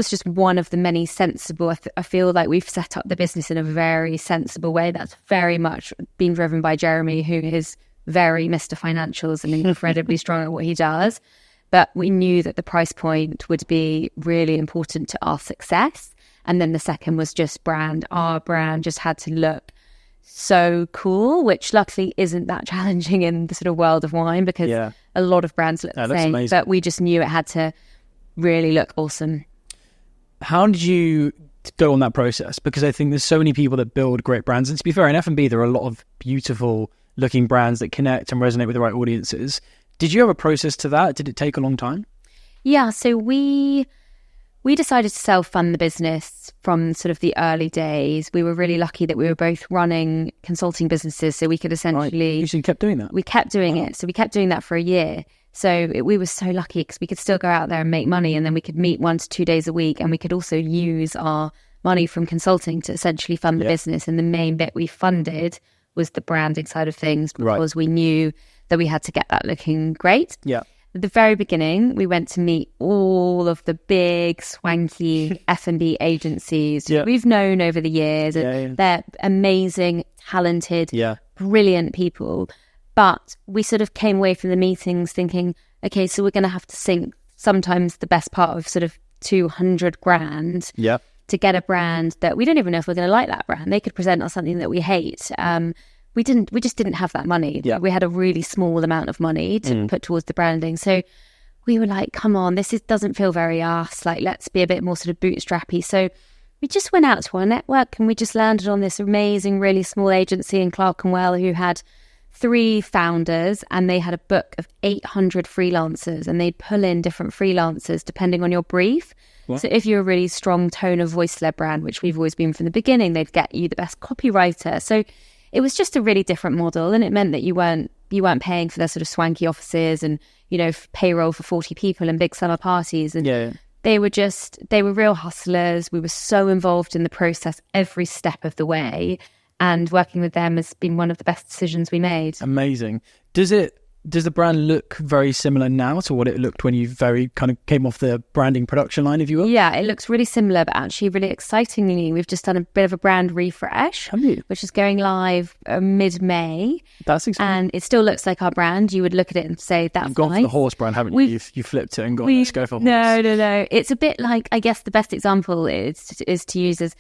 just one of the many sensible. I feel like we've set up the business in a very sensible way. That's very much been driven by Jeremy, who is very Mr. Financials and incredibly strong at what he does. But we knew that the price point would be really important to our success. And then the second was just brand. Our brand just had to look so cool, which luckily isn't that challenging in the sort of world of wine because a lot of brands look the same. Amazing. But we just knew it had to really look awesome. How did you go on that process? Because I think there's so many people that build great brands. And to be fair, in F&B, there are a lot of beautiful looking brands that connect and resonate with the right audiences. Did you have a process to that? Did it take a long time? Yeah, so we decided to self-fund the business from sort of the early days. We were really lucky that we were both running consulting businesses, so we could essentially... You kept doing that? We kept doing it. So we kept doing that for a year. So we were so lucky because we could still go out there and make money, and then we could meet 1 to 2 days a week, and we could also use our money from consulting to essentially fund the business. And the main bit we funded was the branding side of things because we knew that we had to get that looking great. Yeah. At the very beginning, we went to meet all of the big, swanky F&B agencies we've known over the years. They're amazing, talented, brilliant people. But we sort of came away from the meetings thinking, okay, so we're going to have to sink sometimes the best part of sort of 200 grand to get a brand that we don't even know if we're going to like that brand. They could present us something that we hate. We just didn't have that money. We had a really small amount of money to put towards the branding. So we were like, come on, doesn't feel very us. Like, let's be a bit more sort of bootstrappy. So we just went out to our network and we just landed on this amazing, really small agency in Clerkenwell who had 3 founders, and they had a book of 800 freelancers, and they'd pull in different freelancers depending on your brief. What? So if you're a really strong tone of voice-led brand, which we've always been from the beginning, they'd get you the best copywriter. So it was just a really different model, and it meant that you weren't paying for their sort of swanky offices and, you know, payroll for 40 people and big summer parties. And they were real hustlers. We were so involved in the process every step of the way. And working with them has been one of the best decisions we made. Amazing. Does the brand look very similar now to what it looked when you very kind of came off the branding production line, if you will? Yeah, it looks really similar, but actually really excitingly, we've just done a bit of a brand refresh, which is going live mid-May. That's exciting. And it still looks like our brand. You would look at it and say, that's nice. You've gone for the horse brand, haven't you? You flipped it and gone, let's go for horse. No. It's a bit like, I guess the best example is to use as,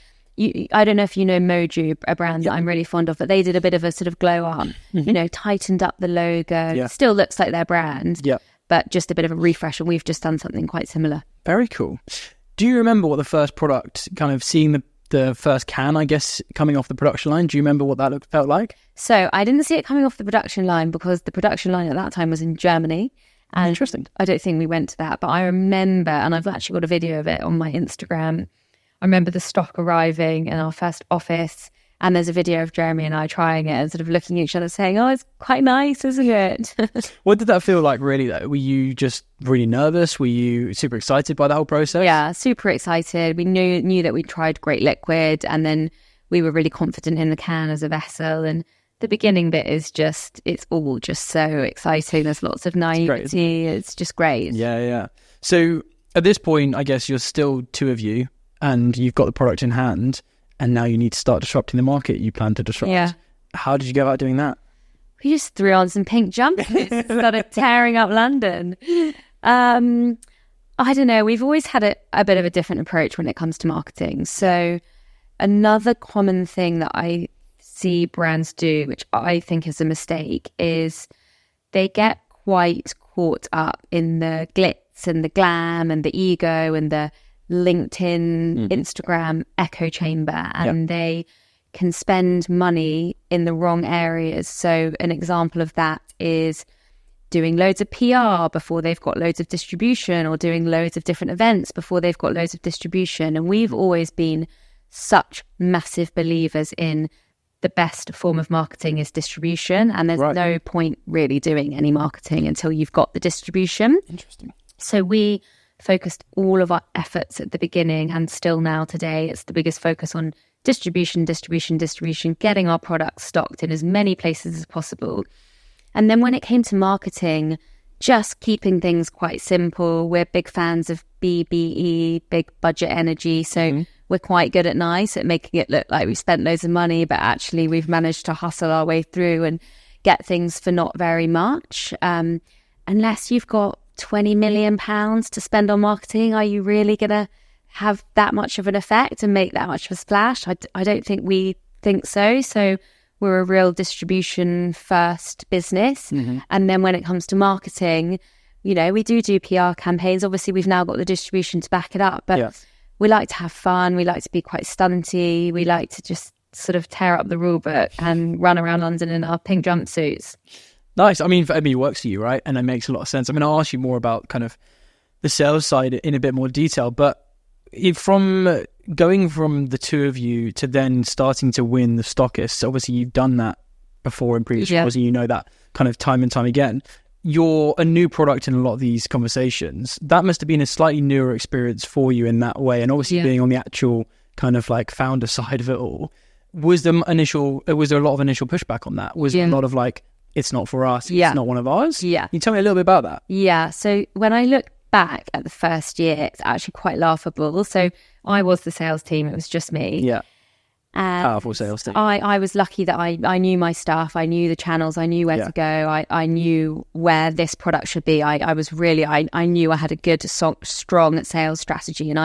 I don't know if you know Moju, a brand that I'm really fond of, but they did a bit of a sort of glow up, you know, tightened up the logo. Still looks like their brand, but just a bit of a refresh, and we've just done something quite similar. Very cool. Do you remember what the first product, kind of seeing the first can, I guess, coming off the production line, do you remember what that felt like? So I didn't see it coming off the production line because the production line at that time was in Germany. And interesting. I don't think we went to that, but I remember, and I've actually got a video of it on my Instagram, I remember the stock arriving in our first office, and there's a video of Jeremy and I trying it and sort of looking at each other saying, oh, it's quite nice, isn't it? What did that feel like really though? Were you just really nervous? Were you super excited by the whole process? Yeah, super excited. We knew that we'd tried Great Liquid, and then we were really confident in the can as a vessel. And the beginning bit is it's all just so exciting. There's lots of naivety. It's just great. Yeah. So at this point, I guess you're still 2 of you, and you've got the product in hand, and now you need to start disrupting the market you plan to disrupt. Yeah. How did you go about doing that? We just threw on some pink jumpsuits and started tearing up London. I don't know. We've always had a bit of a different approach when it comes to marketing. So another common thing that I see brands do, which I think is a mistake, is they get quite caught up in the glitz and the glam and the ego and the LinkedIn, Instagram echo chamber, and they can spend money in the wrong areas. So an example of that is doing loads of PR before they've got loads of distribution, or doing loads of different events before they've got loads of distribution. And we've always been such massive believers in the best form of marketing is distribution, and there's no point really doing any marketing until you've got the distribution. Interesting. So we focused all of our efforts at the beginning, and still now today, it's the biggest focus on distribution, getting our products stocked in as many places as possible. And then when it came to marketing, just keeping things quite simple. We're big fans of BBE, big budget energy. So we're quite good at NICE at making it look like we've spent loads of money, but actually we've managed to hustle our way through and get things for not very much. Unless you've got £20 million to spend on marketing, are you really going to have that much of an effect and make that much of a splash? I don't think we think so. So we're a real distribution first business. And then when it comes to marketing, you know, we do PR campaigns. Obviously, we've now got the distribution to back it up, but we like to have fun. We like to be quite stunty. We like to just sort of tear up the rule book and run around London in our pink jumpsuits. Nice. I mean, it works for you, right? And it makes a lot of sense. I mean, I'll ask you more about kind of the sales side in a bit more detail, but from going from the 2 of you to then starting to win the stockists, obviously you've done that before in previous shows, and you know that kind of time and time again. You're a new product in a lot of these conversations. That must have been a slightly newer experience for you in that way, and obviously being on the actual kind of like founder side of it all. Was there a lot of initial pushback on that? Was it a lot of like, it's not for us, it's not one of ours? Yeah. Can you tell me a little bit about that? Yeah. So when I look back at the first year, it's actually quite laughable. So I was the sales team, it was just me. Yeah. And Powerful sales team. I was lucky that I knew my stuff. I knew the channels. I knew where to go. I knew where this product should be. I was really, I knew I had a good, strong sales strategy. And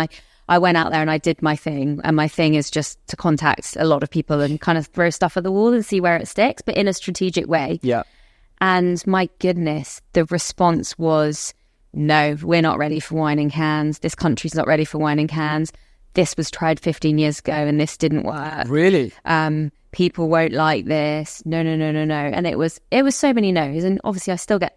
I went out there and I did my thing. And my thing is just to contact a lot of people and kind of throw stuff at the wall and see where it sticks, but in a strategic way. Yeah. And my goodness, the response was, no, we're not ready for wine in cans. This country's not ready for wine in cans. This was tried 15 years ago and this didn't work. Really? People won't like this. No. And it was so many no's. And obviously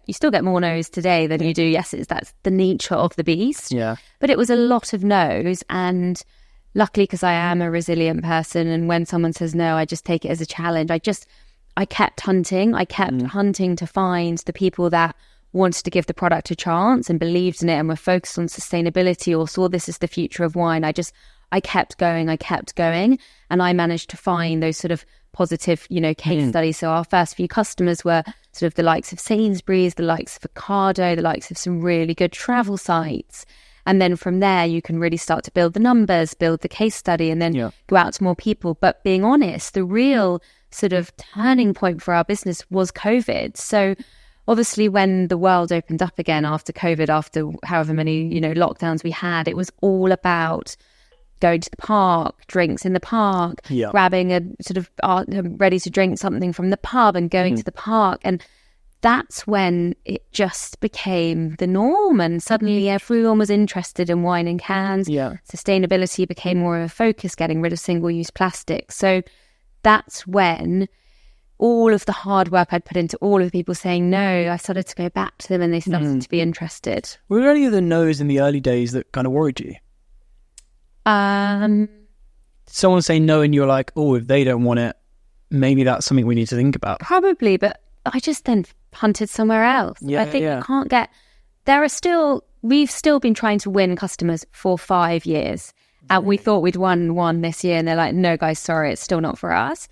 you still get more no's today than you do yeses. That's the nature of the beast. Yeah. But it was a lot of no's. And luckily, because I am a resilient person, and when someone says no, I just take it as a challenge. I kept hunting. I kept hunting to find the people that wanted to give the product a chance and believed in it and were focused on sustainability or saw this as the future of wine. I kept going. And I managed to find those sort of positive, case studies. So our first few customers were sort of the likes of Sainsbury's, the likes of Ocado, the likes of some really good travel sites. And then from there, you can really start to build the numbers, build the case study, and then go out to more people. But being honest, the real sort of turning point for our business was COVID. So obviously, when the world opened up again after COVID, after however many, lockdowns we had, it was all about going to the park, drinks in the park, grabbing a sort of ready to drink something from the pub and going to the park. And that's when it just became the norm. And suddenly everyone was interested in wine in cans. Yeah. Sustainability became more of a focus, getting rid of single-use plastic. So that's when all of the hard work I'd put into all of the people saying no, I started to go back to them and they started to be interested. Were there any of the no's in the early days that kind of worried you? Someone say no and you're like, oh, if they don't want it, maybe that's something we need to think about. Probably, but I just then hunted somewhere else. I think you can't get... We've still been trying to win customers for 5 years. And we thought we'd won one this year and they're like, no, guys, sorry, it's still not for us.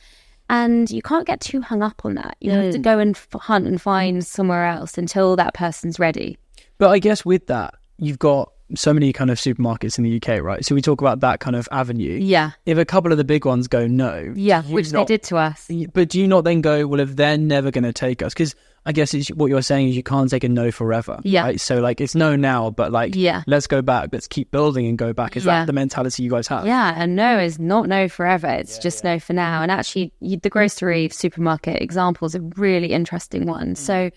And you can't get too hung up on that. You have to go and hunt and find somewhere else until that person's ready. But I guess with that, you've got so many kind of supermarkets in the UK, right? So we talk about that kind of avenue. Yeah. If a couple of the big ones go no. Yeah, which they did to us. But do you not then go, well, if they're never going to take us? Because I guess what you're saying is you can't take a no forever. Yeah. Right? So like it's no now, but like let's go back. Let's keep building and go back. Is that the mentality you guys have? Yeah, and no is not no forever. It's just no for now. And actually the grocery supermarket example is a really interesting one. So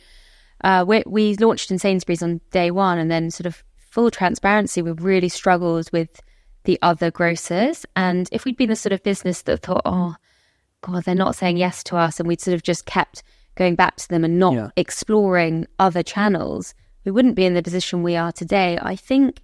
we launched in Sainsbury's on day one, and then sort of full transparency, we've really struggled with the other grocers. And if we'd been the sort of business that thought, oh, God, they're not saying yes to us, and we'd sort of just kept going back to them and not exploring other channels, we wouldn't be in the position we are today. I think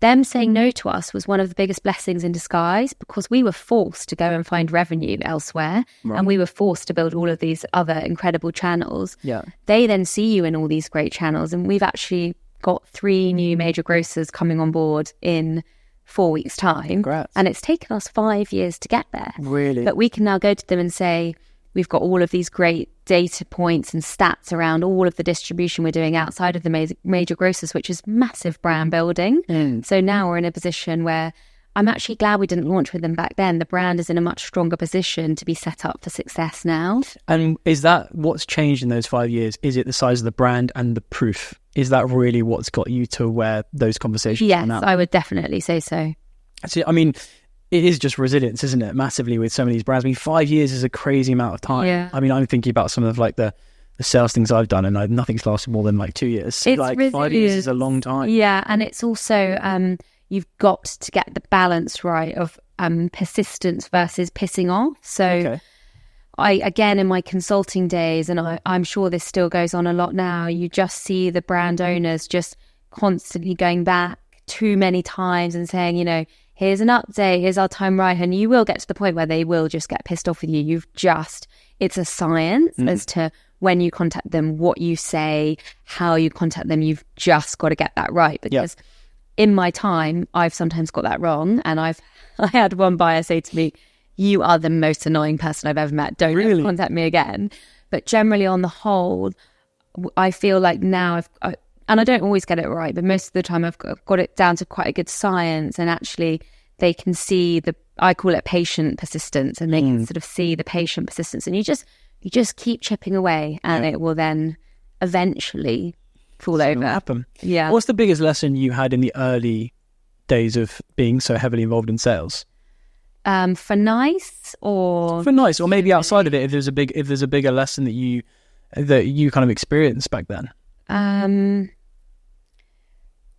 them saying no to us was one of the biggest blessings in disguise, because we were forced to go and find revenue elsewhere, and we were forced to build all of these other incredible channels. Yeah. They then see you in all these great channels, and we've actually got 3 new major grocers coming on board in 4 weeks' time. Congrats. And it's taken us 5 years to get there. Really? But we can now go to them and say, we've got all of these great data points and stats around all of the distribution we're doing outside of the major grocers, which is massive brand building. So now we're in a position where I'm actually glad we didn't launch with them back then. The brand is in a much stronger position to be set up for success now. And is that what's changed in those 5 years? Is it the size of the brand and the proof? Is that really what's got you to where those conversations are now? Yes, I would definitely say so. See, I mean, it is just resilience, isn't it? Massively with some of these brands. I mean, 5 years is a crazy amount of time. Yeah. I mean, I'm thinking about some of like the sales things I've done, and nothing's lasted more than like 2 years. So It's like resilience. 5 years is a long time. Yeah, and it's also you've got to get the balance right of persistence versus pissing off. So again, in my consulting days, and I'm sure this still goes on a lot now, you just see the brand owners just constantly going back too many times and saying, here's an update, here's our time right. And you will get to the point where they will just get pissed off with you. It's a science as to when you contact them, what you say, how you contact them. You've just got to get that right, because in my time, I've sometimes got that wrong. And I had one buyer say to me, you are the most annoying person I've ever met. Don't ever contact me again. But generally on the whole, I feel like now and I don't always get it right, but most of the time I've got it down to quite a good science, and actually they can see I call it patient persistence, and they can sort of see the patient persistence, and you just keep chipping away, and it will then eventually fall over. Happen. Yeah. What's the biggest lesson you had in the early days of being so heavily involved in sales? For nice, or maybe outside of it, if there's a bigger lesson that you kind of experienced back then.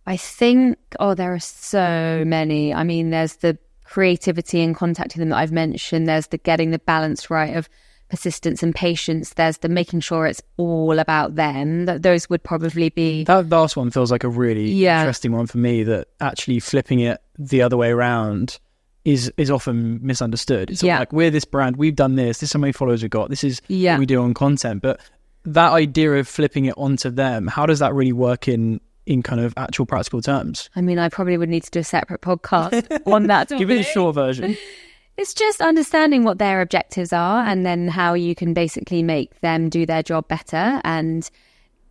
I think, there are so many. I mean, there's the creativity in contacting them that I've mentioned. There's the getting the balance right of persistence and patience. There's the making sure it's all about them. Those would probably be... That last one feels like a really interesting one for me, that actually flipping it the other way around is often misunderstood. It's like, we're this brand, we've done this is how many followers we've got, this is what we do on content. But that idea of flipping it onto them, how does that really work in kind of actual practical terms? I mean, I probably would need to do a separate podcast on that. Give it a short version. It's just understanding what their objectives are, and then how you can basically make them do their job better. And,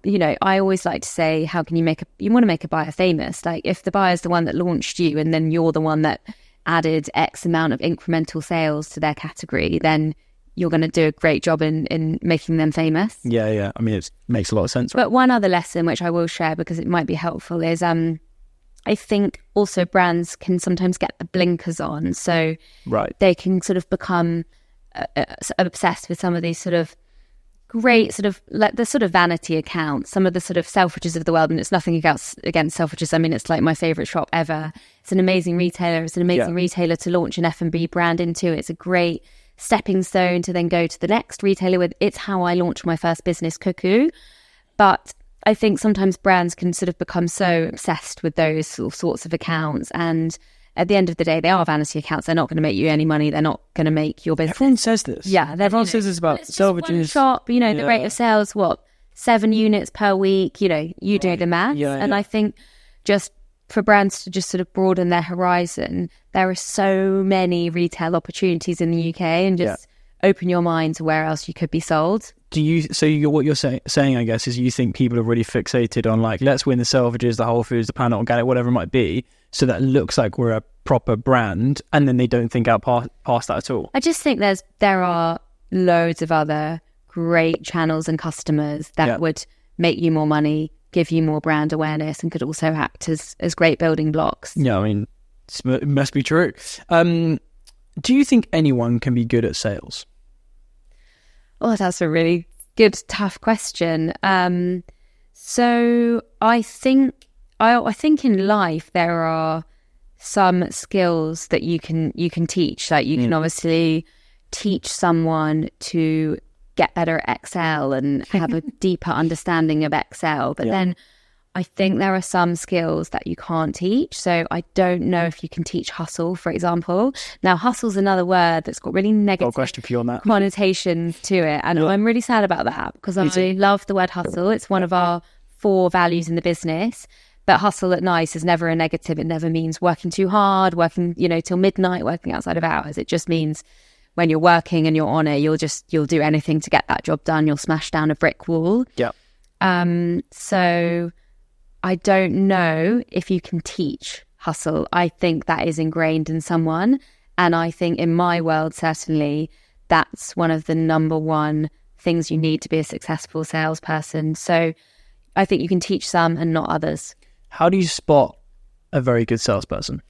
you know, I always like to say, how can you want to make a buyer famous? Like, if the buyer's the one that launched you, and then you're the one that added X amount of incremental sales to their category, then you're going to do a great job in making them famous. Yeah. I mean, it makes a lot of sense. Right? But one other lesson, which I will share because it might be helpful, is I think also brands can sometimes get the blinkers on. So they can sort of become obsessed with some of these sort of great sort of like the sort of vanity accounts, some of the sort of Selfridges of the world. And it's nothing against Selfridges. I mean, it's like my favourite shop ever. It's an amazing retailer. It's an amazing retailer to launch an F&B brand into. It's a great stepping stone to then go to the next retailer with. It's how I launched my first business, Cuckoo. But I think sometimes brands can sort of become so obsessed with those sorts of accounts, and at the end of the day, they are vanity accounts. They're not going to make you any money. They're not going to make your business. Everyone says this. Yeah, everyone says this about Selfridges. Shop, the rate of sales, 7 units per week. You do the maths, and I think just for brands to just sort of broaden their horizon, there are so many retail opportunities in the UK, and just open your mind to where else you could be sold. What you're saying, I guess, is you think people are really fixated on, like, let's win the Selfridges, the Whole Foods, the Planet Organic, whatever it might be, so that it looks like we're a proper brand, and then they don't think out past that at all. I just think there are loads of other great channels and customers that would make you more money, give you more brand awareness, and could also act as great building blocks. Yeah, I mean, it must be true. Do you think anyone can be good at sales? Oh, that's a really good, tough question. So I think in life there are some skills that you can teach. Like, you can obviously teach someone to get better at Excel and have a deeper understanding of Excel. But then I think there are some skills that you can't teach. So I don't know if you can teach hustle, for example. Now, hustle's another word that's got really negative question for you on that. connotations to it. And I'm really sad about that, because I love the word hustle. It's one of our 4 values in the business. But hustle at NICE is never a negative. It never means working too hard, working, till midnight, working outside of hours. It just means when you're working and you're on it, you'll do anything to get that job done. You'll smash down a brick wall. Yeah. So I don't know if you can teach hustle. I think that is ingrained in someone. And I think in my world, certainly, that's one of the number one things you need to be a successful salesperson. So I think you can teach some and not others. How do you spot a very good salesperson?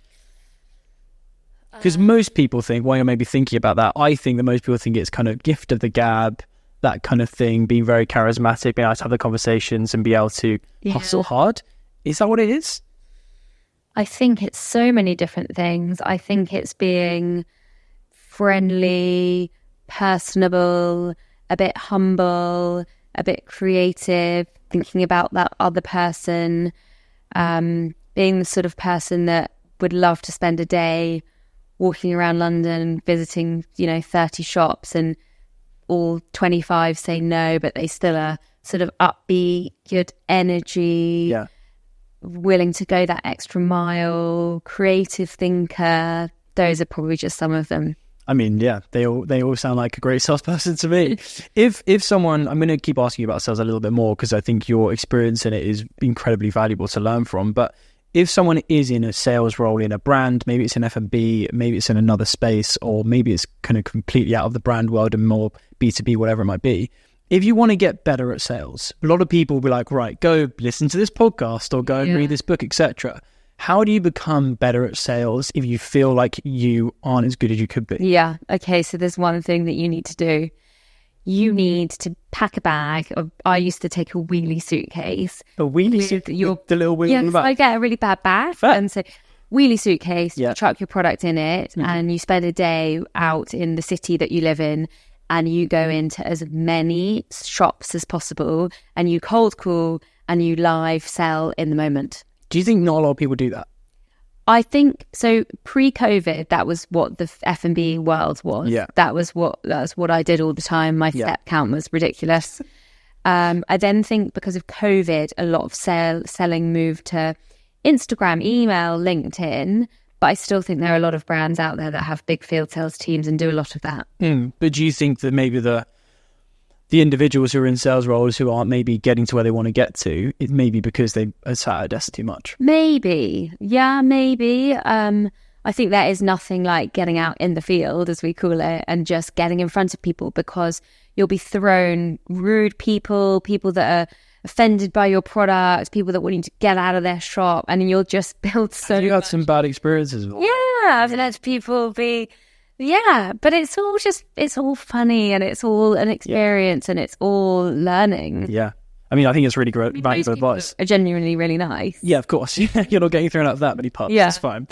Because most people think, while you're maybe thinking about that, I think that most people think it's kind of gift of the gab, that kind of thing, being very charismatic, being able to have the conversations and be able to hustle hard. Is that what it is? I think it's so many different things. I think it's being friendly, personable, a bit humble, a bit creative, thinking about that other person, being the sort of person that would love to spend a day walking around London, visiting, 30 shops, and all 25 say no, but they still are sort of upbeat, good energy, willing to go that extra mile, creative thinker. Those are probably just some of them. I mean, they all sound like a great salesperson to me. If someone, I'm going to keep asking you about sales a little bit more, because I think your experience in it is incredibly valuable to learn from. But if someone is in a sales role in a brand, maybe it's in F&B, maybe it's in another space, or maybe it's kind of completely out of the brand world and more B2B, whatever it might be. If you want to get better at sales, a lot of people will be like, right, go listen to this podcast or go and read this book, etc. How do you become better at sales if you feel like you aren't as good as you could be? Yeah. Okay. So there's one thing that you need to do. You need to pack a bag. I used to take a wheelie suitcase. A wheelie suitcase? The little wheel on the back? I get a really bad back. And so wheelie suitcase, you chuck your product in it, and you spend a day out in the city that you live in, and you go into as many shops as possible, and you cold call and you live sell in the moment. Do you think not a lot of people do that? I think so. Pre-COVID, that was what the F&B world was. Yeah. That's what I did all the time. My step count was ridiculous. I then think because of COVID, a lot of selling moved to Instagram, email, LinkedIn. But I still think there are a lot of brands out there that have big field sales teams and do a lot of that. But do you think that maybe the individuals who are in sales roles who aren't maybe getting to where they want to get to, it may be because they are sat at a desk too much? Maybe. Yeah, maybe. I think there is nothing like getting out in the field, as we call it, and just getting in front of people, because you'll be thrown rude people that are offended by your product, people that want you to get out of their shop, and you'll just build so much. You had some bad experiences with Yeah, I've let people be... Yeah, but it's all funny, and it's all an experience, and it's all learning. Yeah. I mean, I think it's really great valuable advice. Are genuinely really nice. Yeah, of course. You're not getting thrown out of that many pubs. Yeah. That's fine.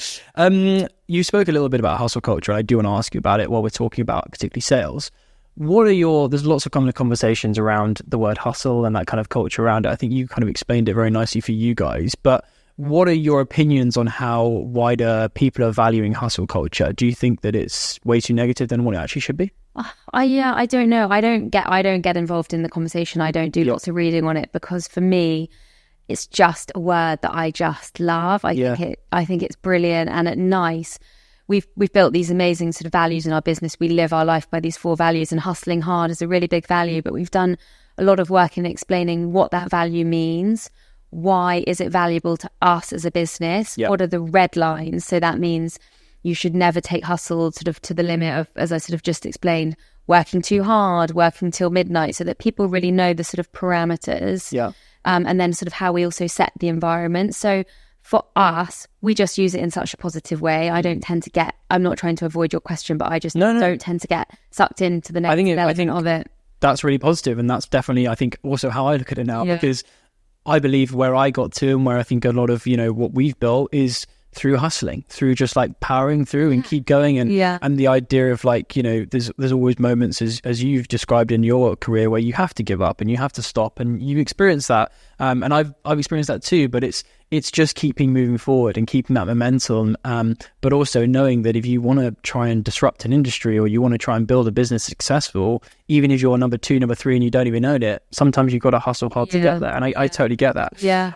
You spoke a little bit about hustle culture. I do want to ask you about it while we're talking about particularly sales. There's lots of common conversations around the word hustle and that kind of culture around it. I think you kind of explained it very nicely for you guys, but what are your opinions on how wider people are valuing hustle culture? Do you think that it's way too negative than what it actually should be? I don't know. I don't get involved in the conversation. I don't do lots of reading on it, because for me, it's just a word that I just love. I think it's brilliant, and it's nice. We've built these amazing sort of values in our business. We live our life by these 4 values, and hustling hard is a really big value. But we've done a lot of work in explaining what that value means. Why is it valuable to us as a business? What are the red lines? So that means you should never take hustle sort of to the limit of, as I sort of just explained, working too hard, working till midnight, so that people really know the sort of parameters. And then sort of how we also set the environment. So for us, we just use it in such a positive way. I'm not trying to avoid your question, but I just don't tend to get sucked into the next element of it. That's really positive, and that's definitely, I think, also how I look at it now, because I believe where I got to, and where I think a lot of, what we've built is through hustling, through just like powering through and keep going. And the idea of like, there's always moments as you've described in your career where you have to give up and you have to stop, and you experience that. And I've experienced that too, but it's just keeping moving forward and keeping that momentum. But also knowing that if you want to try and disrupt an industry, or you want to try and build a business successful, even if you're number 2, number 3, and you don't even own it, sometimes you've got to hustle hard to get there. And I totally get that. Yeah.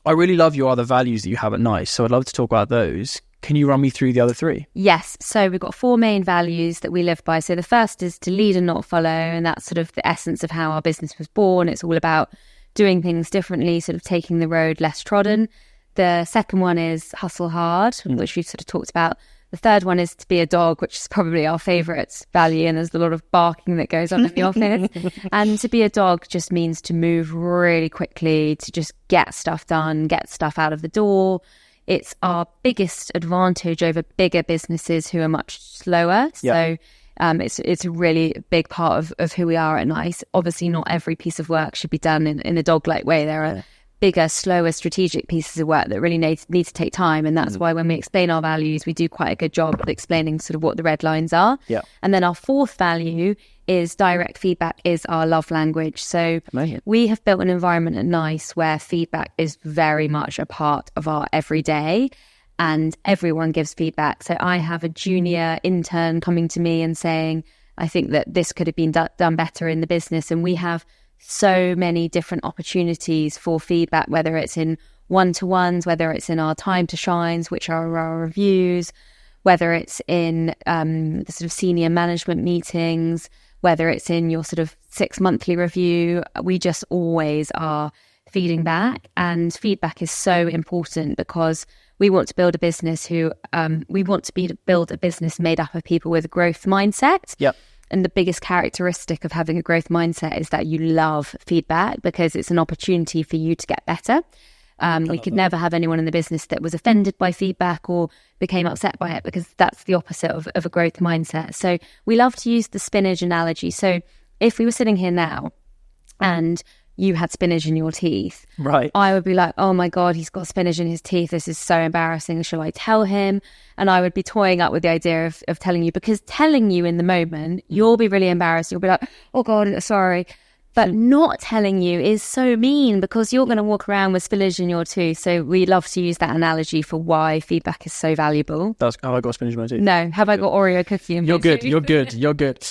I really love your other values that you have at NICE, so I'd love to talk about those. Can you run me through the other 3? Yes. So we've got 4 main values that we live by. So the first is to lead and not follow, and that's sort of the essence of how our business was born. It's all about doing things differently, sort of taking the road less trodden. The second one is hustle hard, which we've sort of talked about. The third one is to be a dog, which is probably our favourite value, and there's a lot of barking that goes on in the office. And to be a dog just means to move really quickly, to just get stuff done, get stuff out of the door. It's our biggest advantage over bigger businesses who are much slower. So it's a really big part of who we are at NICE. Obviously, not every piece of work should be done in a dog-like way. There are bigger, slower, strategic pieces of work that really need to take time. And that's why when we explain our values, we do quite a good job of explaining sort of what the red lines are. And then our 4th value is direct feedback is our love language. So we have built an environment at NICE where feedback is very much a part of our everyday, and everyone gives feedback. So I have a junior intern coming to me and saying, I think that this could have been done better in the business. And we have so many different opportunities for feedback, whether it's in one-to-ones, whether it's in our time to shines, which are our reviews, whether it's in the sort of senior management meetings, whether it's in your sort of 6 monthly review. We just always are feeding back. And feedback is so important because we want to build a business build a business made up of people with a growth mindset. Yep. And the biggest characteristic of having a growth mindset is that you love feedback because it's an opportunity for you to get better. We could never have anyone in the business that was offended by feedback or became upset by it, because that's the opposite of a growth mindset. So we love to use the spinach analogy. So if we were sitting here now and you had spinach in your teeth, right, I would be like, oh my God, he's got spinach in his teeth. This is so embarrassing. Shall I tell him? And I would be toying up with the idea of telling you, because telling you in the moment, you'll be really embarrassed. You'll be like, oh God, sorry. But not telling you is so mean, because you're going to walk around with spinach in your tooth. So we love to use that analogy for why feedback is so valuable. Have I got spinach in my teeth? No. Have I got Oreo cookie in my tooth? You're good.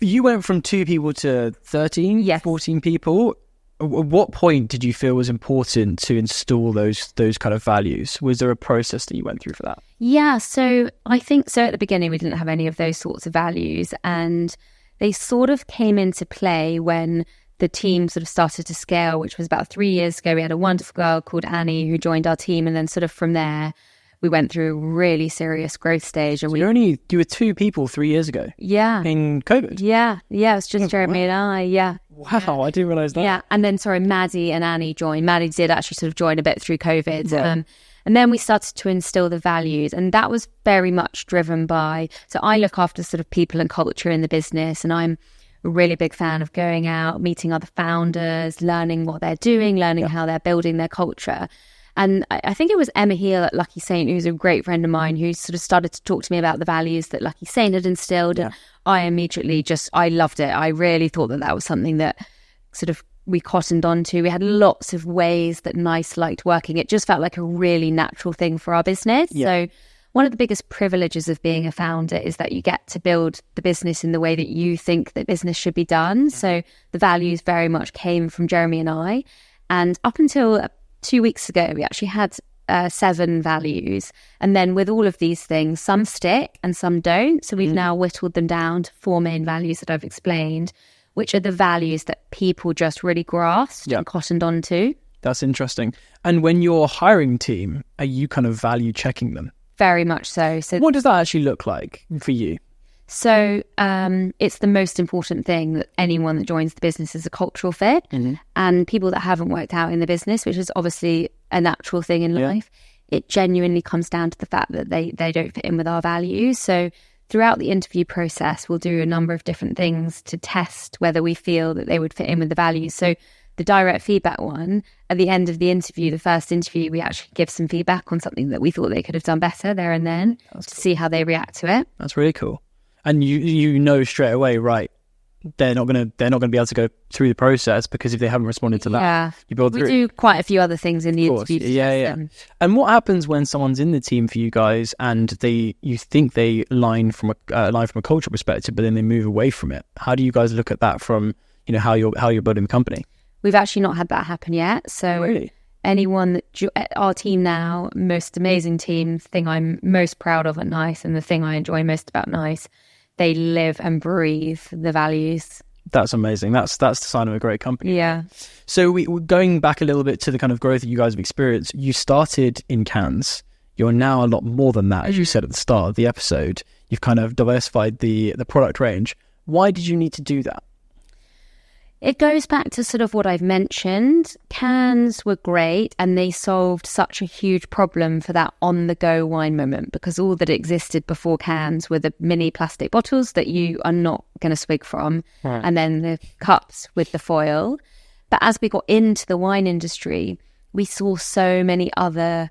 You went from 2 people to 13, yes. 14 people. At what point did you feel was important to install those kind of values? Was there a process that you went through for that? Yeah, so I think so. At the beginning, we didn't have any of those sorts of values, and they sort of came into play when the team sort of started to scale, which was about 3 years ago. We had a wonderful girl called Annie who joined our team, and then sort of from there, we went through a really serious growth stage. And you were 2 people 3 years ago. Yeah. In COVID. Yeah. It was just Jeremy and I. Yeah. Wow, I didn't realise that. Yeah, and then Maddie and Annie joined. Maddie did actually sort of join a bit through COVID. Right. And then we started to instill the values, and that was very much driven by, so I look after sort of people and culture in the business, and I'm a really big fan of going out, meeting other founders, learning what they're doing, learning how they're building their culture. And I think it was Emma Heel at Lucky Saint, who's a great friend of mine, who sort of started to talk to me about the values that Lucky Saint had instilled. And I immediately I loved it. I really thought that was something that sort of we cottoned onto. We had lots of ways that NICE liked working. It just felt like a really natural thing for our business. So one of the biggest privileges of being a founder is that you get to build the business in the way that you think that business should be done. So the values very much came from Jeremy and I. And up until 2 weeks ago, we actually had 7 values. And then with all of these things, some stick and some don't. So we've now whittled them down to 4 main values that I've explained, which are the values that people just really grasped and cottoned onto. That's interesting. And when you're hiring team, are you kind of value checking them? Very much so. So what does that actually look like for you? So it's the most important thing that anyone that joins the business is a cultural fit. And people that haven't worked out in the business, which is obviously a natural thing in life, it genuinely comes down to the fact that they don't fit in with our values. So throughout the interview process, we'll do a number of different things to test whether we feel that they would fit in with the values. So the direct feedback one, at the end of the interview, the first interview, we actually give some feedback on something that we thought they could have done better there and then to see how they react to it. That's really cool. And you know straight away, right, they're not gonna be able to go through the process, because if they haven't responded to that, you build through. We do quite a few other things in the interview. Yeah. And what happens when someone's in the team for you guys and you think they line from a cultural perspective, but then they move away from it? How do you guys look at that from how you're building the company? We've actually not had that happen yet. So really? Anyone that our team now, most amazing team, the thing I'm most proud of at NICE and the thing I enjoy most about NICE, they live and breathe the values. That's amazing. That's the sign of a great company. Yeah. So we're going back a little bit to the kind of growth that you guys have experienced. You started in cans. You're now a lot more than that, as you said at the start of the episode. You've kind of diversified the product range. Why did you need to do that? It goes back to sort of what I've mentioned. Cans were great, and they solved such a huge problem for that on-the-go wine moment, because all that existed before cans were the mini plastic bottles that you are not going to swig from, and then the cups with the foil. But as we got into the wine industry, we saw so many other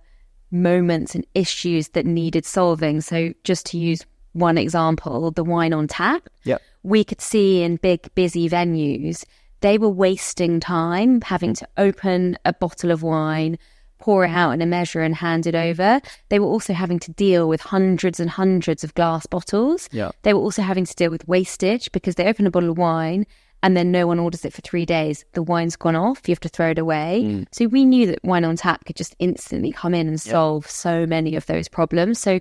moments and issues that needed solving. So just to use one example, the wine on tap. Yep. We could see in big, busy venues, they were wasting time having to open a bottle of wine, pour it out in a measure and hand it over. They were also having to deal with hundreds and hundreds of glass bottles. Yeah. They were also having to deal with wastage, because they open a bottle of wine and then no one orders it for 3 days. The wine's gone off, you have to throw it away. So we knew that wine on tap could just instantly come in and solve so many of those problems. So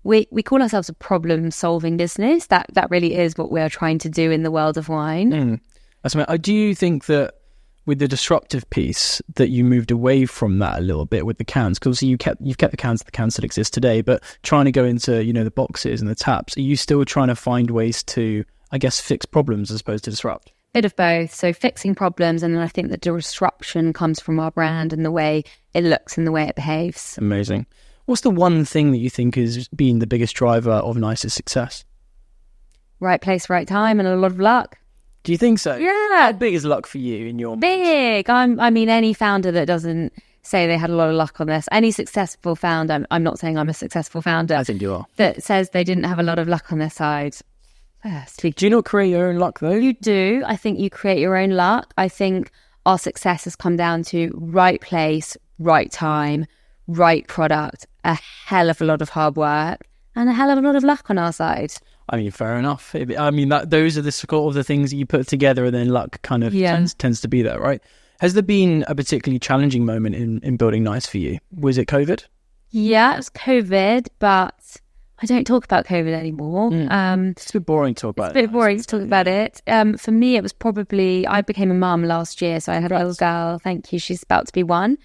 we call ourselves a problem-solving business. That really is what we're trying to do in the world of wine. Do you think that with the disruptive piece that you moved away from that a little bit with the cans? Because you've kept the cans that exist today, but trying to go into, you know, the boxes and the taps, are you still trying to find ways to, I guess, fix problems as opposed to disrupt? Bit of both. So fixing problems, and then I think the disruption comes from our brand and the way it looks and the way it behaves. Amazing. What's the one thing that you think has been the biggest driver of Nice's success? Right place, right time, and a lot of luck. Do you think so? Yeah. How big is luck for you in your mind? Big. I mean, any founder that doesn't say they had a lot of luck on this, any successful founder, I'm not saying I'm a successful founder. I think you are. That says they didn't have a lot of luck on their side. Do you not create your own luck though? You do. I think you create your own luck. I think our success has come down to right place, right time, right product, a hell of a lot of hard work, and a hell of a lot of luck on our side. I mean, fair enough. I mean, those are the sort of the things that you put together, and then luck kind of tends to be there, right? Has there been a particularly challenging moment in building Nice for you? Was it COVID? Yeah, it was COVID, but I don't talk about COVID anymore. It's a bit boring to talk about it. It's a bit boring to talk about it. For me, it was probably, I became a mum last year, so I had a little girl. Thank you. She's about to be 1.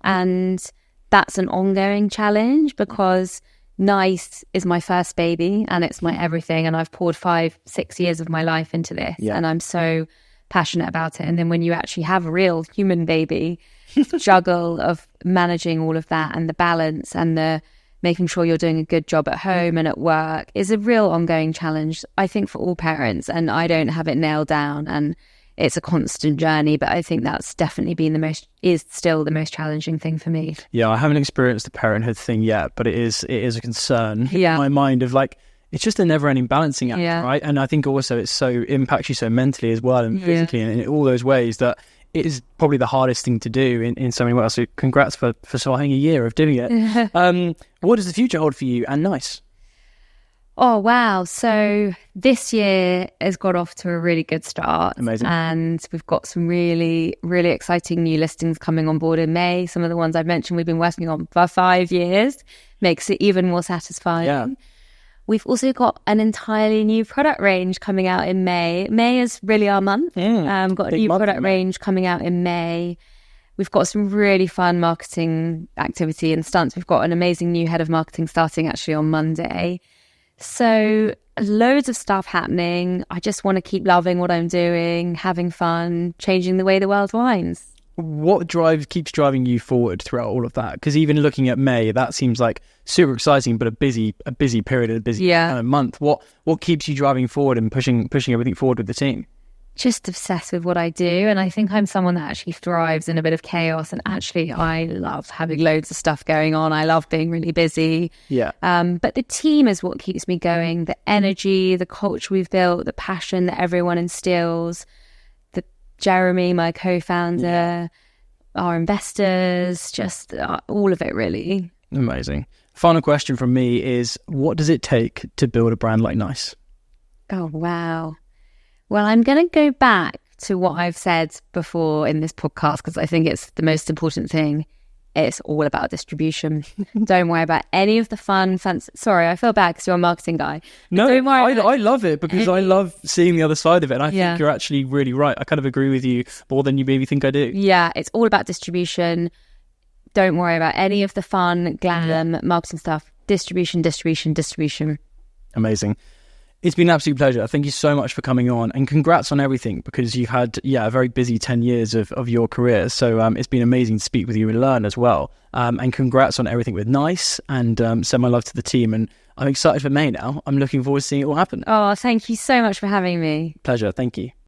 And that's an ongoing challenge because Nice is my first baby and it's my everything. And I've poured 5-6 years of my life into this and I'm so passionate about it. And then when you actually have a real human baby, the juggle of managing all of that and the balance and the making sure you're doing a good job at home and at work is a real ongoing challenge, I think, for all parents. And I don't have it nailed down and it's a constant journey, but I think that's definitely been is still the most challenging thing for me. Yeah, I haven't experienced the parenthood thing yet, but it is a concern in my mind of like, it's just a never-ending balancing act, right? And I think also it impacts you so mentally as well and physically and in all those ways that it is probably the hardest thing to do in so many ways. So congrats for surviving a year of doing it. What does the future hold for you and Nice? Oh, wow. So this year has got off to a really good start. Amazing. And we've got some really, really exciting new listings coming on board in May. Some of the ones I've mentioned we've been working on for 5 years. Makes it even more satisfying. Yeah. We've also got an entirely new product range coming out in May. May is really our month. We've got a new product range coming out in May. We've got some really fun marketing activity and stunts. We've got an amazing new head of marketing starting actually on Monday. So loads of stuff happening. I just want to keep loving what I'm doing, having fun, changing the way the world winds. What keeps driving you forward throughout all of that? Because even looking at May, that seems like super exciting, but a busy period, a busy month. What keeps you driving forward and pushing everything forward with the team? Just obsessed with what I do. And I think I'm someone that actually thrives in a bit of chaos. And actually, I love having loads of stuff going on. I love being really busy. Yeah. But the team is what keeps me going. The energy, the culture we've built, the passion that everyone instills. Jeremy, my co-founder, our investors, just all of it, really. Amazing. Final question from me is, what does it take to build a brand like Nice? Oh, wow. Well, I'm going to go back to what I've said before in this podcast because I think it's the most important thing. It's all about distribution. Don't worry about any of the fun. Sorry, I feel bad because you're a marketing guy. No, I love it because I love seeing the other side of it. And I think you're actually really right. I kind of agree with you more than you maybe think I do. Yeah, it's all about distribution. Don't worry about any of the fun, glam, marketing stuff. Distribution. Amazing. It's been an absolute pleasure. Thank you so much for coming on and congrats on everything because you've had, a very busy 10 years of your career. So it's been amazing to speak with you and learn as well. And congrats on everything with Nice and send my love to the team. And I'm excited for May now. I'm looking forward to seeing it all happen. Oh, thank you so much for having me. Pleasure. Thank you.